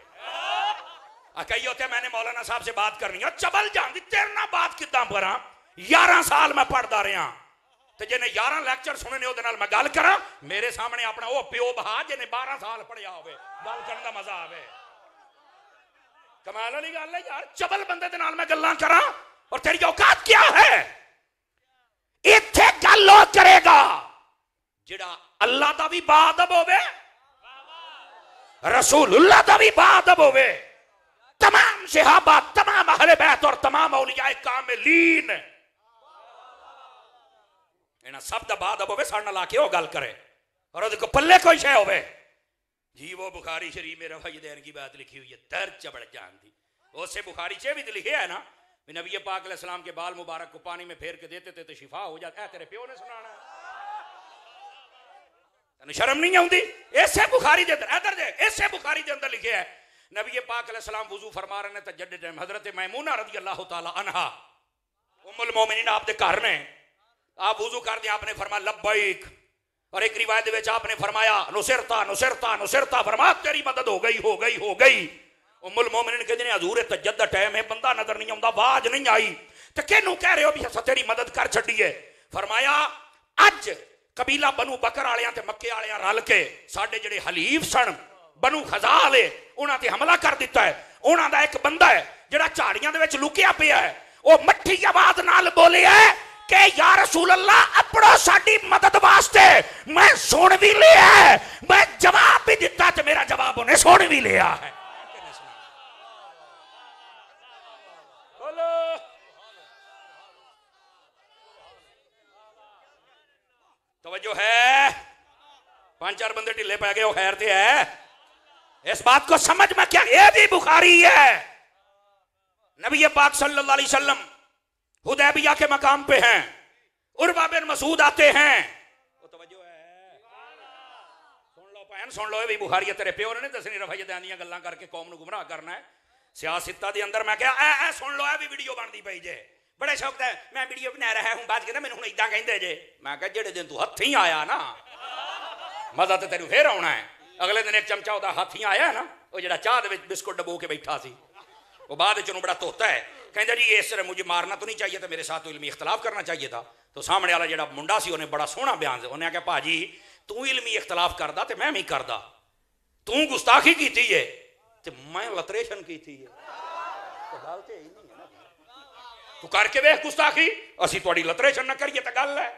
कई होते मैंने मौलाना साहब से बात करनी है, चबल जाती तेरे ना बात किदा करा, 11 साल मैं पढ़ता रहा, तो जिन्हें 11 लैक्चर सुने ने उहदे नाल मैं गल करा, मेरे सामने अपना वो प्यो बहा जिन्हें 12 साल पढ़िया होवे, गल करने का मजा आवे। कमाल वाली गल है यार, चबल बंदे दे नाल मैं गल्लां करा, और तेरी औकात क्या है? इत्थे गल ओ करेगा जिहड़ा अल्लाह दा भी बाअदब होवे, रसूलुल्लाह दा भी बाअदब होवे, तमाम सहाबा, तमाम अहले बैत और तमाम औलिया कामिलीन, इन्हां सब दा बाअदब होवे, साडे नाल आके ओ गल करे, और ओदे को पल्ले कोई शै होवे। जी वो बुखारी शरीफ में रफ़ा यदैन की बात लिखी हुई है, दर्द चबड़ जान दी। उससे बुखारी चे भी तो लिखे है ना, नबी पाक अलैहिस्सलाम के बाल मुबारक को पानी में फेर के देते थे तो शिफा हो जाता है। तेरे प्यो ने सुनाना है, शर्म नहीं आउंदी? ऐसे बुखारी दे अंदर, इधर देख, ऐसे बुखारी दे अंदर लिखे है, नबी पाक अलैहिस्सलाम वुजू फरमा रहे ने, तजद्दुद टाइम हजरत मैमूना रज़ी अल्लाह तआला अन्हा उम्मुल मोमिनीन आपदे घर ने, आप वुजू कर दिया, आपने फरमाया लब्बैक, और एक रिवायत में आपने फरमाया नुसरता नुसरता नुसरता, फरमा तेरी मदद हो गई हो गई हो गई। उम्मुल मोमिनीन कहते हैं हजूर तजद्दुद टाइम है, बंदा नजर नहीं आता, आवाज नहीं आई, तो किनू कह रहे हो भी असां तेरी मदद कर छड्डीए? फरमाया अज कबीला बनू बकर वालियां ते मक्के वालियां रल के साडे जिहड़े हलीफ सन बनू खजा वाले उन्हां ते हमला कर दिता है। उन्हां दा एक बंदा है जिहड़ा झाड़ियां दे विच लुकिया पिया है, वो मट्ठी आवाज नाल बोले है कि या रसूल अल्लाह अपड़ो साडी मदद वास्ते। मैं सुन भी लिया है, मैं जवाब भी दिता ते मेरा जवाब उन्हें सुन भी लिया है। तवज्जो है? 5-4 बंदे ढिले पै गए, वो खैर ते है। इस बात को समझ में क्या, ये भी बुखारी है। नबी पाक सल्लल्लाहु अलैहि वसल्लम हुदैबिया के मकाम पे हैं, उर्वा बिन मसूद आते हैं। वो तवज्जो है? सुन लो भैन, सुन लो, ये भी बुखारी है। तेरे प्यो ने नहीं दसनी रफायदान दियां गल्लां करके कौम नूं गुमराह करना है। सियासत के अंदर मैं क्या ऐ सुन लो, भी वीडियो बनती पई जे, बड़े शौक है मैं वीडियो बना रहा हूं, बात कहना मैनूं हुण इदां कहंदे जे। मैं कहा जेड़े दिन तू हत्थी आया ना, मजा तो तेनू फिर आउणा है। अगले दिन एक चमचा उहदा हाथी आया ना, वो जिहड़ा चाह दे विच बिस्कुट डबो के बैठा सी, वो बाद विच उहनूं बड़ा धोता है, कहंदा जी इस तरह मुझे मारना तो नहीं चाहिए था, मेरे साथ तो इल्मी इख्तलाफ करना चाहिए था। तो सामने वाला जिहड़ा मुंडा सी उन्हें बड़ा सोहना बयान, उन्हें आख्या भाजी तू इल्मी इख्तलाफ करदा ते मैं भी करदा, तू गुस्ताखी कीती है ते मैं लतरेशन कीती है, तो गल ते इन्नी है ना, तू करके वेख गुस्ताखी, असीं तुहाडी लतरेशन ना करिए तो गल है।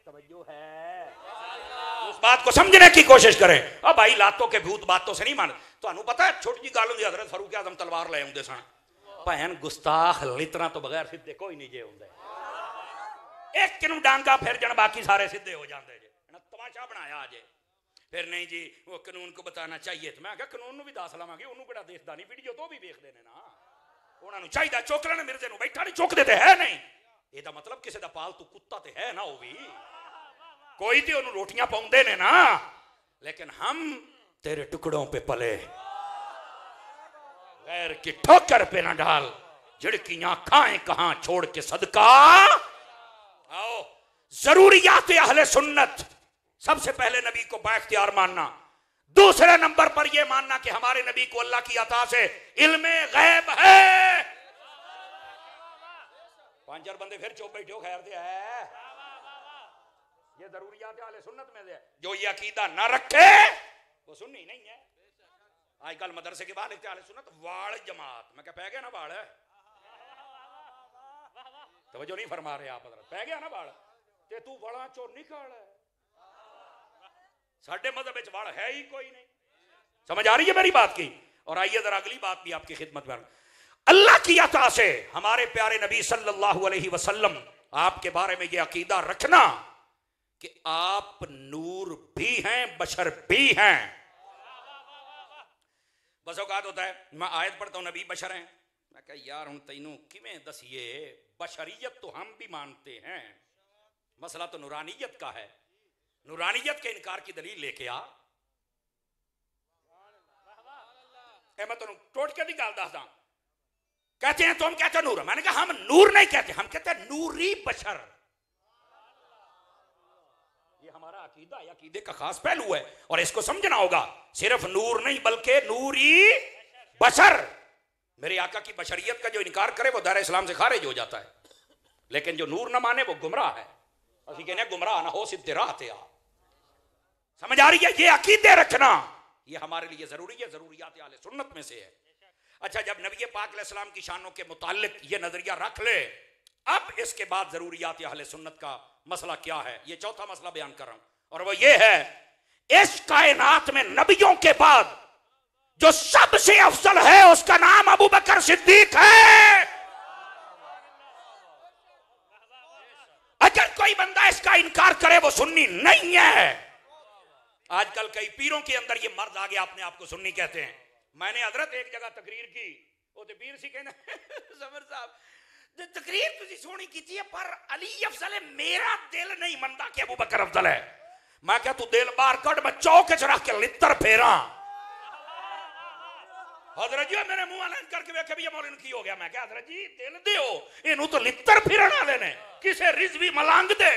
तवज्जो है? उस बात को समझने की कोशिश करें। अब भाई लातों के भूत बातों से नहीं मान। तुहानू पता है छोटी जी गल हुंदी, हज़रत फारूक आज़म तलवार ले आउंदे सन, भैन गुस्ताख लितरा तो बगैर सीधे कोई नहीं जे हुंदे, एक किनू डांगा फिर जन बाकी सारे सीधे हो जाते जे, तमाशा बनाया अजे। फिर नहीं जी वो कानून को बताना चाहिए, तो मैं कानून भी दस लवांगे, उन्होंने किहड़ा देखदा नहीं, वीडियो तो भी देखते हैं ना, उन्होंने चाहिए चुक लेना, मिर्जे नूं बैठा नहीं चुकते तो है नहीं। ਇਹਦਾ मतलब किसी का पालतू कुत्ता तो है ना, वो भी कोई तो उन्होंने रोटियां पाउंदे ने ना, लेकिन हम तेरे टुकड़ों पे पले, गैर की ठोकर पे ना डाल, झिड़कियां खाएं कहां छोड़ के सदका आओ। जरूरियात अहले सुन्नत, सबसे पहले नबी को बाख्तियार मानना, दूसरे नंबर पर यह मानना कि हमारे नबी को अल्लाह की अता से इल्मे गैब है। 5-4 बंदे फिर चुप बैठे हो, खैर दे है, ये जरूरियात अहले सुन्नत में है। जो ये अकीदा ना रखे वो सुन्नी नहीं है। आजकल मदरसे के बाद लिखते अहले सुन्नत वाल जमात, मैं क्या पै गया ना वाल, तवज्जो नहीं फरमा रहे आप, पै गया ना वाल, ते तू वाला चो निकल, साडे मजहब विच वाल है ही कोई नहीं। समझ आ रही है मेरी बात की? और आइए जरा अगली बात भी आपकी खिदमत में, अल्लाह की अता से हमारे प्यारे नबी सल्लल्लाहु अलैहि वसल्लम आपके बारे में यह अकीदा रखना कि आप नूर भी हैं बशर भी हैं। बस औकात होता है मैं आयत पढ़ता हूं नबी बशर हैं, मैं कह यार हूं तैनू किवें दसिए, बशरियत तो हम भी मानते हैं, मसला तो नूरानियत का है, नूरानियत के इनकार की दलील लेके आ। मैं तुम टोटके की गल दसदा, कहते हैं तुम कहते हो नूर, मैंने कहा हम नूर नहीं कहते, हम कहते हैं नूरी बशर। ये हमारा अकीदा है, अकीदे का खास पहलू है और इसको समझना होगा। सिर्फ नूर नहीं बल्कि नूरी बशर। मेरे आका की बशरियत का जो इनकार करे वो दायरे इस्लाम से खारिज हो जाता है, लेकिन जो नूर ना माने वो गुमराह है। असी कहने गुमराह ना हो सीधे राह ते आ। समझ आ रही है? ये अकीदे रखना ये हमारे लिए जरूरी है, जरूरियात अहले सुन्नत में से है। अच्छा, जब नबी पाक अलैहिस्सलाम की शानों के मुताल्लिक ये नजरिया रख ले, अब इसके बाद जरूरियात अहले सुन्नत का मसला क्या है, ये चौथा मसला बयान कर रहा हूं, और वो ये है इस कायनात में नबियों के बाद जो सबसे अफजल है उसका नाम अबू बकर सिद्दीक है। अगर कोई बंदा इसका इनकार करे वो सुन्नी नहीं है। आजकल कई पीरों के अंदर ये मर्द आ गया अपने आप को सुन्नी कहते हैं। मैंने हजरत एक जगह तकरीर की, वो तो पीर सी कहना समर साहब तकरीर तुझी सोहनी कीती है पर अली अफजल है, मेरा दिल नहीं मनता कि अबू बकर अफजल है। मैं क्या तू दिल बाहर कट, मैं चौक च रख के लित्तर फेरा। हजरत जी मेरे मुंह वाला करके वेखे भी मौलवी की हो गया। मैं क्या हजरत जी दिल दियो, इनू तो लित्तर फिरन वाले ने, किसे रिजवी मलंग दे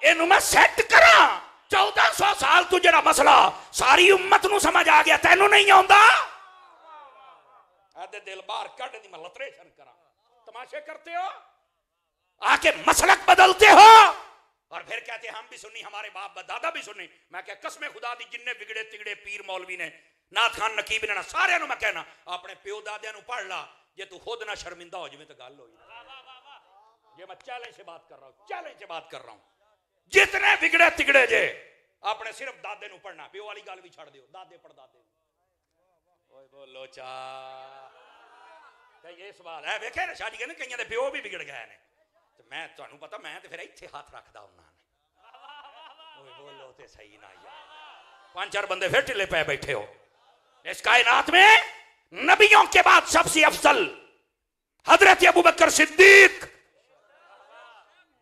इनू मैं सेट करा। 1400 साल तू जरा मसला सारी उम्मत नू समझ आ गया, तेनू नहीं आउंदा। आधे दिल बाहर कट दी मैं लतरेशन करा, तमाशे करते हो, आके मसलक बदलते हो और फिर कहते हम भी सुन्नी, हमारे बाप दादा भी सुन्नी। मैं क्या कसम खुदा दी जिन्ने बिगड़े तिगड़े पीर मौलवी ने, नाथ खान नकीब ने, सारे मैं कहना अपने प्यो दादिया पढ़ ला, जे तू खुद ना शर्मिंदा हो जाए तो गल हो। ये मैं चैलेंज से बात कर रहा हूं, चैलेंज से बात कर रहा हूं। जितने बिगड़े तिगड़े जे अपने सिर्फ दादे नु पढ़ना, प्यो वाली गल भी छड़ दियो, दादे पड़दादे। ओए बोलो चा ये सवाल है, वेखे ना शादी कहने कईयां दे प्यो भी बिगड़ गए ने, तो मैं तुहानू पता मैं तो फिर इत्थे हाथ रखदा हुंदा ने। ओए बोलो ते सही ना यार, 5-4 बंदे फिर ढिले पे बैठे हो। इस कायनात में नबियों के बाद सबसे अफजल हजरत अबू बकर सिद्दीक,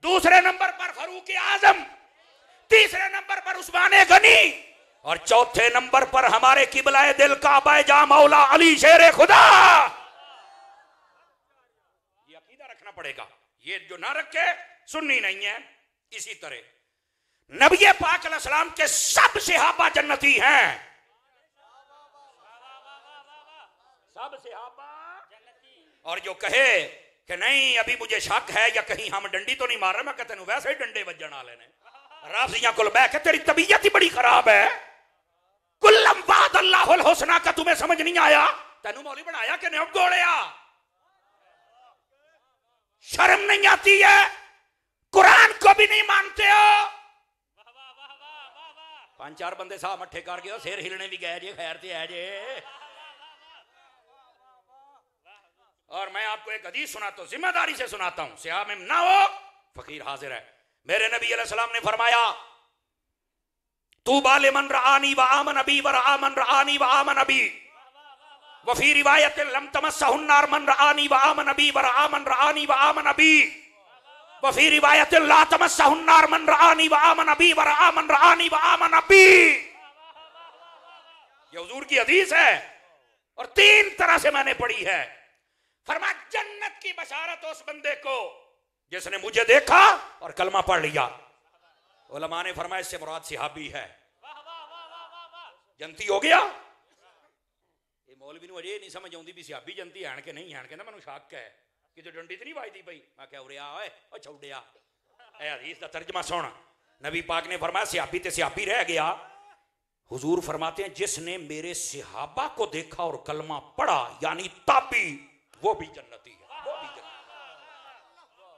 दूसरे नंबर पर फारूक आजम, तीसरे नंबर पर उस्मान गनी और चौथे नंबर पर हमारे किबलाए दिल का बायजा मौला अली शेर खुदा। ये अकीदा रखना पड़ेगा, ये जो ना रखे सुन्नी नहीं है। इसी तरह नबी पाक अलैहिस्सलाम के सब सहाबा जन्नती हैं, सब सहाबा जन्नती। और जो कहे कि नहीं अभी मुझे शक है या कहीं हम डंडी तो नहीं मार रहे, मैं कहते हैं वैसे ही डंडे वजन वाले ने राफियां कुल बह के तेरी तबीयत ही बड़ी खराब है, कुल्लम बाद अल्लाहुल हुस्ना का तुम्हें समझ नहीं आया, तेनू मौलवी बनाया कि नहीं गोलिया, शर्म नहीं आती है, कुरान को भी नहीं मानते हो। 5-4 बंदे साहब मट्ठे कर गए, सिर हिलने भी गए जे, खैर ते है जे। और मैं आपको एक हदीस सुनाता हूं, जिम्मेदारी से सुनाता हूं, सियाह में ना हो, फकीर हाजिर है। मेरे नबी अलैहिस्सलाम ने फरमाया तूबा लिमन रआनी व आमन नबी व रआमन रआनी व आमन नबी व फी रिवायत लम तमस्सहुन नार मन रआनी व आमन नबी व रआमन रआनी व आमन नबी व फी रिवायत ला तमस्सहुन नार मन रआनी व आमन नबी व रआमन रआनी व आमन नबी। ये हुजूर की हदीस है और 3 तरह से मैंने पढ़ी है। फरमा जन्नत की बशारत उस बंदे को जिसने मुझे देखा और कलमा पढ़ लिया। उलमा ने फरमाया इससे मुराद सहाबी है, जन्नती हो गया। ये मौलवी नूं अजे नहीं समझ आउंदी भी सहाबी जन्नती है कि नहीं है, कहंदा मैनूं शक है कि जो डंडी ते नहीं वाजदी पई। मैं क्या उरे आ ओए ओ छौड़िया, ए हदीस दा तर्जमा सुन। नबी पाक ने फरमाया सहाबी ते सहाबी रह गया। हुजूर फरमाते हैं जिसने मेरे सहाबा को देखा और कलमा पढ़ा यानी ताबी, वो भी जन्नती है, वो भी जन्नती।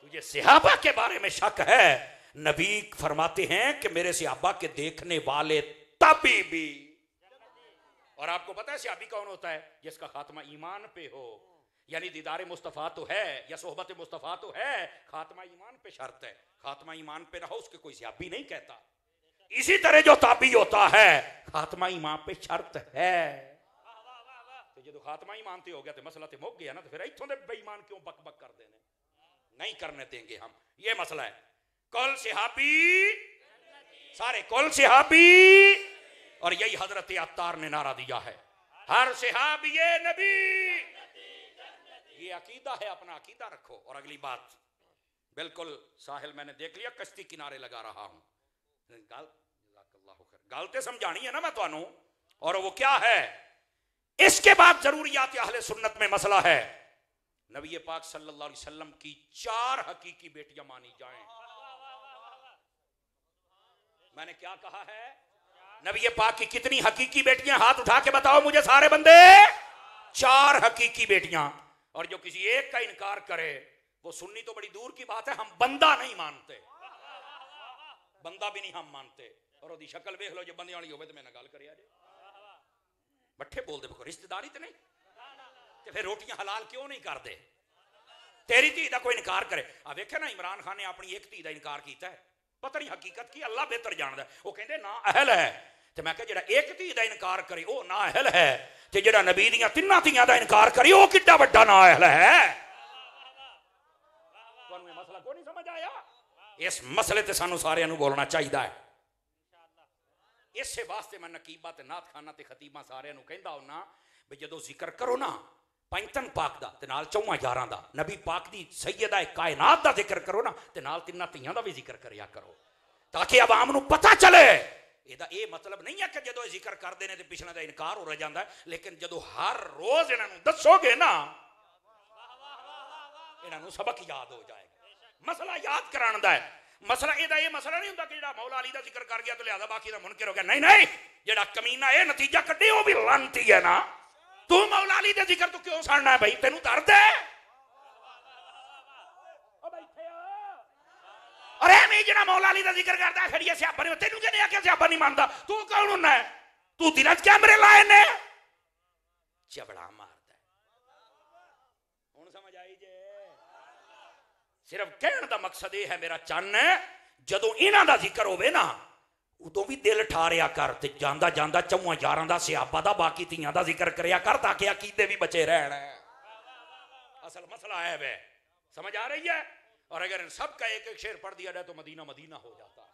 तुझे सहाबा के बारे में शक है, नबी फरमाते हैं कि मेरे सहाबा के देखने वाले ताबी भी। और आपको पता है सहाबी कौन होता है? जिसका खात्मा ईमान पे हो, यानी दीदार मुस्तफा तो है या सोहबत मुस्तफा तो है, खात्मा ईमान पे शर्त है। खात्मा ईमान पे रहो उसके कोई सहाबी नहीं कहता। इसी तरह जो ताबी होता है खात्मा ईमान पे शर्त है। जो खात्मा ही मानते हो गया तो मसला तो मुक गया ना, तो फिर इत्थों दे बेईमान क्यों बक बक कर देने? नहीं करने देंगे हम, ये मसला है। कुल सहाबी, सारे कुल सहाबी, और यही हजरत अत्तार ने नारा दिया है, हर सहाबी नबी। ये अकीदा है, अपना अकीदा रखो। और अगली बात, बिल्कुल साहिल मैंने देख लिया, कश्ती किनारे लगा रहा हूं, गलते समझानी है ना मैं तुहानू। और वो क्या है, इसके बाद जरूरियात अहले सुन्नत में मसला है, नबी पाक सल्लल्लाहु अलैहि वसल्लम की 4 हकीकी बेटियां मानी जाएं। मैंने क्या कहा है? नबी पाक की कितनी हकीकी बेटियां? हाथ उठा के बताओ मुझे सारे बंदे। 4 हकीकी बेटियां। और जो किसी एक का इनकार करे वो सुन्नी तो बड़ी दूर की बात है, हम बंदा नहीं मानते, बंदा भी नहीं हम मानते। और ओदी शक्ल देख लो, जो बंदे वाली होवे तो मैं ना गल करिया जे बट्ठे बोल दे, रिश्तेदारी तो नहीं, तो फिर रोटियां हलाल क्यों नहीं कर दे? तेरी धी का कोई इनकार करे। आ वेखे ना, इमरान खान ने अपनी एक धी का इनकार किया है, पता नहीं हकीकत की, अल्लाह बेहतर जानता है। वो कहते ना अहल है, तो मैं कहा जो एक धी का इनकार करे वो ना अहल है, तो जो नबी दियां 3 धियां का इनकार करे वो कितना बड़ा ना अहल है। मसला को नहीं समझ आया? इस मसले ते सानू सारियां नू बोलना चाहिए है। इसे वास्ते मैं नकीबा ते नाथ खाना ते खतीबा सारियां नू कहंदा हुन्ना भी जदों जिक्र करो ना पैंतन पाक दा ते नाल 4 यारां दा, नबी पाक दी सैयदा कायनात दा जिक्र करो ना ते नाल 3 धियां दा भी जिक्र करिया करो, ताकि अवाम नू पता चले ਇਹਦਾ ਇਹ ਮਤਲਬ ਨਹੀਂ ਹੈ ਕਿ ਜਦੋਂ ਇਹ ਜ਼ਿਕਰ ਕਰਦੇ ਨੇ ਤੇ ਪਿਛਲਾ ਦਾ ਇਨਕਾਰ ਹੋ ਜਾਂਦਾ, ਲੇਕਿਨ ਜਦੋਂ ਹਰ ਰੋਜ਼ ਇਹਨਾਂ ਨੂੰ ਦੱਸੋਗੇ ਨਾ ਇਹਨਾਂ ਨੂੰ ਸਬਕ ਯਾਦ ਹੋ ਜਾਏਗਾ। ਮਸਲਾ ਯਾਦ ਕਰਾਉਣ ਦਾ ਹੈ। ਮਸਲਾ ਇਹਦਾ ਇਹ ਮਸਲਾ ਨਹੀਂ ਹੁੰਦਾ ਕਿ ਜਿਹੜਾ ਮੌਲਾ ਅਲੀ ਦਾ ਜ਼ਿਕਰ ਕਰ ਗਿਆ ਤੇ ਲਿਆਦਾ ਬਾਕੀ ਦਾ ਮੁਨਕਿਰ ਹੋ ਗਿਆ। ਨਹੀਂ ਨਹੀਂ, ਜਿਹੜਾ ਕਮੀਨਾ ਇਹ ਨਤੀਜਾ ਕੱਢੇ ਉਹ ਵੀ ਲਾਨਤੀ ਹੈ ਨਾ। ਤੂੰ ਮੌਲਾ ਅਲੀ ਦੇ ਜ਼ਿਕਰ ਤੋਂ ਕਿਉਂ ਸੜਨਾ ਹੈ ਭਾਈ? ਤੈਨੂੰ ਦਰਦ ਹੈ? अरे मैं जरा मौला अली का जिक्र करता है फिर ये सियापा नहीं, तेनू किने आख्या सियापा नहीं मानता? तू कौन हुन्ना है? तू दिल च कैमरे लाए ने चबड़ा मारदा है। हुण समझ आई जे? सिर्फ कहण दा मकसद ये है मेरा चन्न, जदों इन्हां दा जिक्र होवे ना उदों भी दिल ठारिया कर ते जांदा जांदा चौहां यारां दा सियापा दा बाकी धीआं दा जिक्र करिया कर ताकि अकीदे भी बचे रहण। असल मसला है वे, समझ आ रही है? और अगर इन सब का एक एक शेर पढ़ दिया जाए तो मदीना मदीना हो जाता है।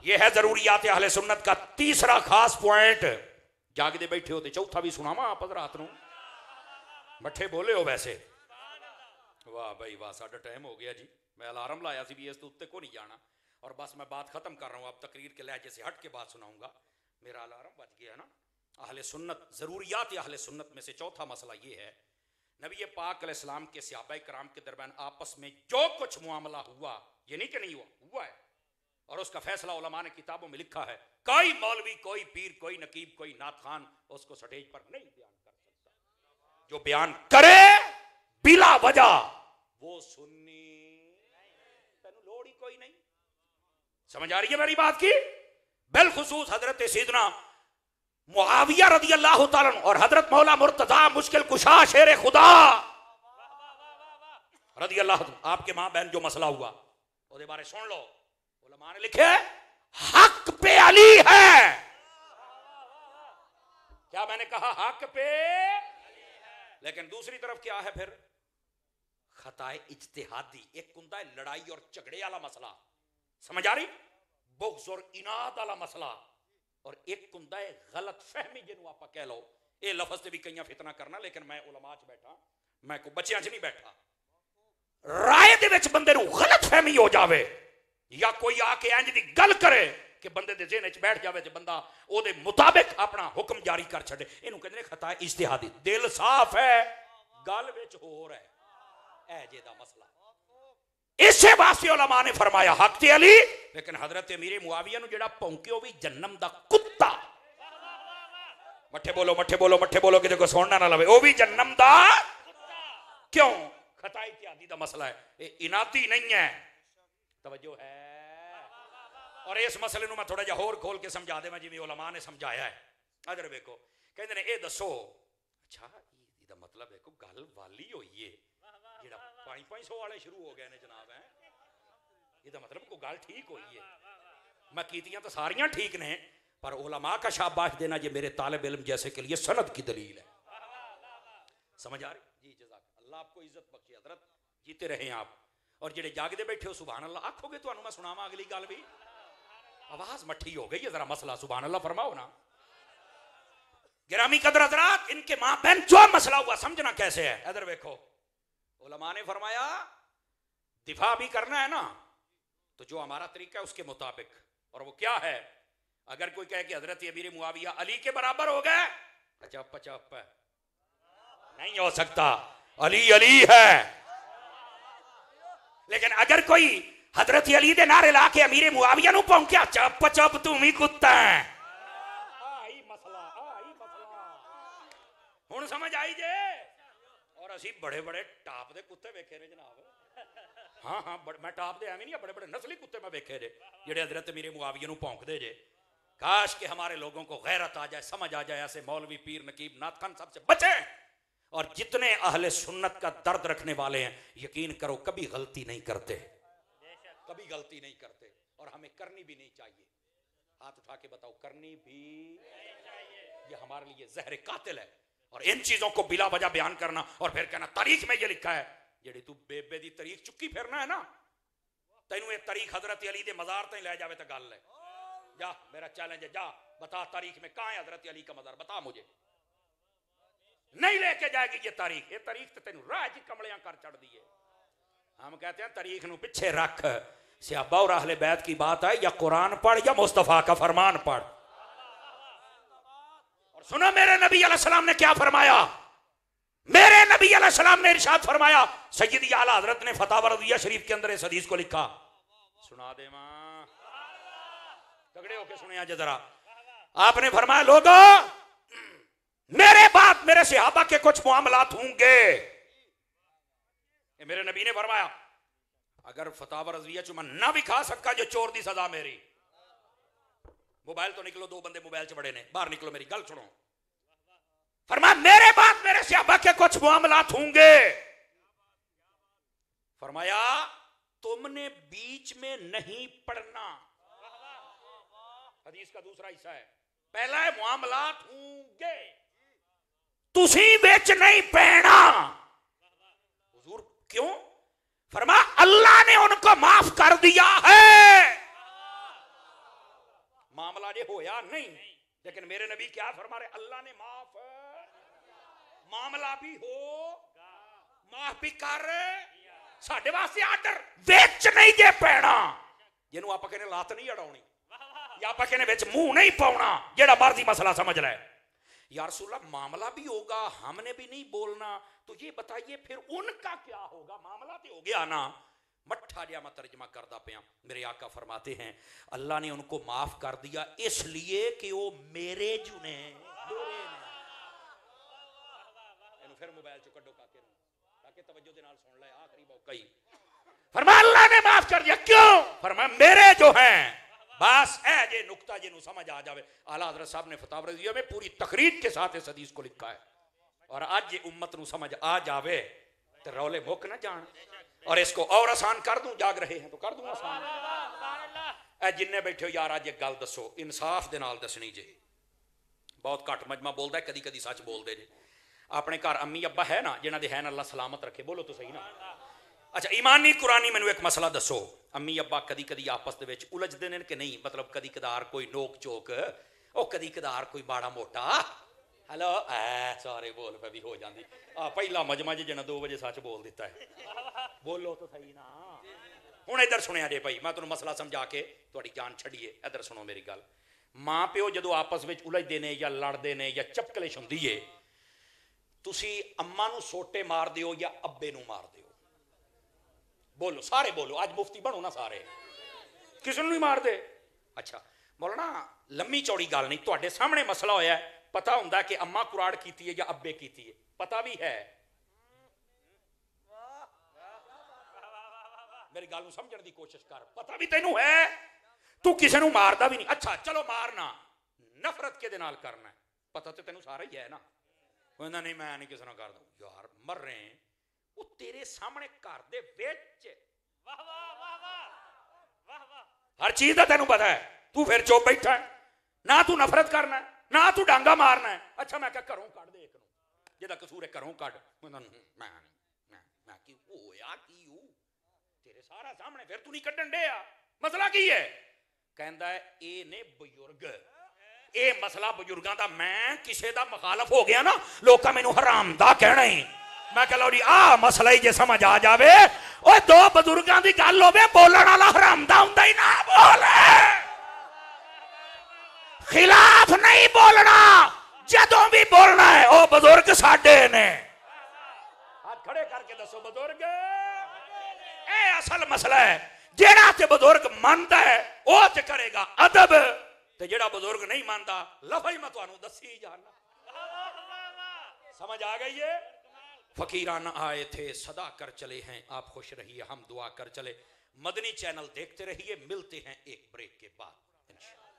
यह है जरूरियात अहले सुन्नत का तीसरा खास पॉइंट। जागदे बैठे होते चौथा भी सुनावा आप रात नूं, मठे बोले हो वैसे। वाह भाई वाह, साडा टाइम हो गया जी। मैं अलार्म लाया सी भी इस उत्ते को नहीं जाना, और बस मैं बात खत्म कर रहा हूं। अब तकरीर के लहजे से हट के बात सुनाऊंगा, मेरा अलार्म बज गया ना। अहले सुन्नत, जरूरियात अहले सुन्नत में से चौथा मसला ये है, नबी पाक अलैहिस्सलाम के सहाबा कराम के दरमियान आपस में जो कुछ मामला हुआ, ये नहीं कि नहीं हुआ है, और उसका फैसला उलमा ने किताबों में लिखा है। कोई मौलवी, कोई पीर, कोई नकीब, कोई नात खान उसको स्टेज पर नहीं बयान कर सकता। जो बयान करे बिला वजह वो सुन्नी, तेनू लोड़ ही कोई नहीं। समझ आ रही है मेरी बात की? बिलखुसूस हजरत सैयदना मुआविया रदी अल्लाह तआला और हजरत मौला मुर्तजा मुश्किल कुशा शेर खुदा रदी अल्लाह, आपके मां बहन जो मसला हुआ उसके बारे सुन लो। उलमा ने लिखे हक पे अली है। क्या मैंने कहा? हक पे, लेकिन दूसरी तरफ क्या है फिर? खताए इज्तिहादी। एक हुंदा है लड़ाई और झगड़े वाला मसला, समझ आ रही? बुग़्ज़ और इनाद वाला मसला, और एक हुंदा है गलत फहमी जिन्हों आप कह लो। ये लफज से भी कई फितना करना, लेकिन मैं उलमा च बैठा, मैं कोई बच्चियां च नहीं बैठा। राय दे विच बंदे नूं गलत फहमी हो जावे, या कोई आके इंज दी गल करे कि बंदे दे ज़हन च बैठ जावे ते बंदा ओदे मुताबिक अपना हुक्म जारी कर छड़े, इहनूं कहंदे ने खता इज्तिहादी। दिल साफ है, गल विच होर है, ऐ जे दा मसला। इसे वास्ते उलमा ने फरमाया हक ते अली, लेकिन हजरत अमीर मुआविया नूं जेड़ा भौंके वो भी जन्नम दा कुत्ता। मठे बोलो मठे बोलो मठे बोलो, किसी को सुनना ना लवे। वो भी जन्नम दा क्यों? खता इत्यादि दा मसला है, ये इनादी नहीं है। तवज्जो है? और इस मसले नूं मैं थोड़ा जिहा होर खोल के समझा देवां जिवें उलमा ने समझाया है। अदर वेखो, कहंदे ने ये दसो, अच्छा इहदा मतलब है कोई गल वाली होई है जेड़ा 500 वाले शुरू हो गए ने जनाब, है ਇਹਦਾ मतलब कोई गल ठीक हुई है। मैं कीतियां तो सारियां ठीक ने, पर उलमा का शाबाश देना ये मेरे तालिब इल्म जैसे के लिए सनद की दलील है। समझ आ रही जी? जज़ाक अल्लाह आपको इज्जत बख्शे, हजरत जीते रहे आप। और जेडे जागदे बैठे हो सुभान अल्लाह आखोगे तो मैं सुनावा अगली गल भी। आवाज मठी हो गई है, जरा मसला सुभान अल्लाह फरमाओ ना। गिरामी कदर हजरात, इनके मां बहन जो मसला हुआ समझना कैसे है। इधर देखो, उलमा ने फरमाया दिफा भी करना है ना, तो जो हमारा तरीका है उसके मुताबिक। और वो क्या है? अगर कोई कहे कि हजरत अमीर मुआविया अली के बराबर हो गए, चप चप नहीं हो सकता, अली अली है। लेकिन अगर कोई हजरत अली दे नारे ला के अमीर मुआविया नूं भौंकिया, चप चप तू ही कुत्ता है, आई मसला हुण समझ आई जे। और असी बड़े बड़े टाप दे कुत्ते वेखे ने जनाब। हाँ हाँ, मैं टाप दे एवं नहीं, बड़े बड़े नस्ली कुत्ते मैं वेखे जे जेडे हजरत अमीर मुआविया नूं भौंकदे जे। काश के हमारे लोगों को गैरत आ जाए, समझ आ जाए, ऐसे मौलवी पीर नकीब नात खान सबसे बचें। और जितने अहले सुन्नत का दर्द रखने वाले हैं, यकीन करो कभी गलती नहीं करते, कभी गलती नहीं करते, और हमें करनी भी नहीं चाहिए। हाथ उठा के बताओ, करनी भी ये हमारे लिए जहर कातिल है। और इन चीजों को बिला वजह बयान करना और फिर कहना तारीख में ये लिखा है, जेड़ी तू बेबे दी तारीख चुक्की फिरना है ना, तेनू ये तारीख हजरत अली दे मजार तक ले जावे तो गल है। जा, मेरा चैलेंज है, जा बता तारीख में कहां है हजरत अली का मजार, बता मुझे। नहीं लेके जाएगी ये तारीख, तो तेनू राह च कमलियां कर चढ़ दी है। हम कहते हैं तारीख नू पीछे रख, सहाबा और अहले बैत की बात है, या कुरान पढ़ या मुस्तफा का फरमान पढ़। और सुनो मेरे नबी अलैहिस्सलाम ने क्या फरमाया। मेरे नबी अलैहिस्सलाम ने इरशाद फरमाया, सय्यदी आला हजरत ने फतावा रज़िया शरीफ के अंदर इस हदीस को लिखा, सुना दे मां, तगड़े होके सुनिया जरा। आपने फरमाया, लोगों मेरे बाद मेरे सहाबा के कुछ मामलात होंगे। मेरे नबी ने फरमाया, अगर फतावा रज़िया चुमा ना भी खा सका जो चोर दी सजा मेरी। मोबाइल तो निकलो, दो बंदे मोबाइल च बड़े ने, बाहर निकलो, मेरी गल सुनो। फरमाया मेरे बाद मेरे सहाबा के कुछ मामलात होंगे। फरमाया तुमने बीच में नहीं पढ़ना। हदीस का दूसरा हिस्सा है, पहला है मामलात होंगे, तुसी बेच नहीं पहना। हुजूर क्यों? फरमाया अल्लाह ने उनको माफ कर दिया है। मामला ये होया नहीं, लेकिन मेरे नबी क्या फरमा रहे, अल्लाह ने माफ मामला भी हो, माफ भी कर, साडे वास्ते आर्डर बेच नहीं जे पैना, जिन्हों आप कहने लात नहीं अड़ाउनी, या आप कहने विच मुंह नहीं पाउना, जेड़ा मर्जी मसला समझ रहा है। या रसूलल्लाह मामला भी होगा, हमने भी नहीं बोलना, तो ये बताइए फिर उनका क्या होगा? मामला तो हो गया ना। मट्ठा जिहा मैं तर्जमा करदा पिया। मेरे आका फरमाते हैं अल्लाह ने उनको माफ कर दिया इसलिए कि वो मेरे जुने फिर मोबाइल चो कड्डो काके ताकि तवज्जो दे नाल सुन ले, आखिरी मौका ही। फरमाया अल्लाह ने माफ कर दिया, क्यों? फरमाया मेरे जो हैं, बस है जे नुक्ता जिन्हों समझ आ जावे। आला हज़रत साहब ने फतावा रज़िया में पूरी तकरीर के साथ इस हदीस को लिखा है, और आज ये उम्मत नू समझ आ जावे तो रौले मुक ना जान। और इसको और आसान कर दूं, जाग रहे हैं तो कर दूं आसान। ए जिन्ने बैठे हो यार, आज एक गल दसो, इंसाफ दे नाल दसनी जे। बहुत घट मजमा बोलता है, कदी कदी सच बोलते जे। अपने घर अम्मी अब्बा है ना, जिन्हां दे है ना, अल्लाह सलामत रखे, बोलो तो सही ना। अच्छा ईमानी कुरानी मैनू एक मसला दसो, अम्मी अब्बा कदी कदी आपस दे विच उलझदे ने कि नहीं? मतलब कदी कदार कोई नोक चोक, ओ कदी कदार कोई माड़ा मोटा हेलो सारे बोल पे भी हो जाती। पहला मजमा जी जिन्हें 2 बजे सच बोल दिता है, बोलो तो सही ना। हुण इधर सुनिया जे भाई, मैं तुहानूं मसला समझा के तुहाडी जान छड़ीए, इधर सुनो मेरी गल। मां प्यो जदों आपस में उलझदे ने या लड़दे ने या चपकलिश हुंदी है, तुसी अम्मा नूं सोटे मार दिओ या अब्बे नूं मार दिओ? बोलो सारे बोलो, आज मुफ्ती बनो ना सारे, किसी नूं नहीं मार दे। अच्छा मौलाना लम्मी चौड़ी गल नहीं, तुहाडे सामने मसला होया है, पता हुंदा कि अम्मा कुराड़ कीती है या अब्बे कीती है, पता भी है। मेरी गल नूं समझण दी कोशिश कर, पता भी तैनूं है, तू किसी नूं मारदा भी नहीं। अच्छा चलो मारना, नफरत के दे नाल करना है, पता तो तैनूं सारा ही है ना। कहना नहीं मैं नहीं किसी नाल करदा। यार मर रहे हैं, वो तेरे सामने घर दे विच हर चीज का तैनूं पता है, तू फिर चुप बैठा है ना, तू नफरत करना है ना, तू डांगा मारना है। अच्छा मैं क्या घरों कढ़ दे, एक नूं जिहदा कसूर है घरों कढ़। मैं की होया की हूं तेरे सारा सामने, फिर तू नहीं कढ़न डे। मसला की है? कहंदा है ए ने बुजुर्ग, ए मसला बुजुर्गों का, मैं किसी का मुखालफ हो गया ना, लोग मैनू हराम दा कहना ही। मैं कह लो जी आ मसला ही जे समझ आ जावे, ओए 2 बुजुर्गों की गल होवे, बोलण वाला हराम दा हुंदा ही ना बोले, खिलाफ नहीं बोलना, जदों भी बोलना है ओ बुजुर्ग साडे ने। हाथ खड़े करके दसो बुजुर्ग, ए असल मसला है। जेड़ा ते बुजुर्ग मानता है ओ ते करेगा अदब, ते जेड़ा बुजुर्ग नहीं मानता लफज मैं तुहानू दसी जाना। समझ आ गई है? फकीराना आए थे सदा कर चले हैं, आप खुश रहिए हम दुआ कर चले। मदनी चैनल देखते रहिए, मिलते हैं एक ब्रेक के बाद इंशाअल्लाह।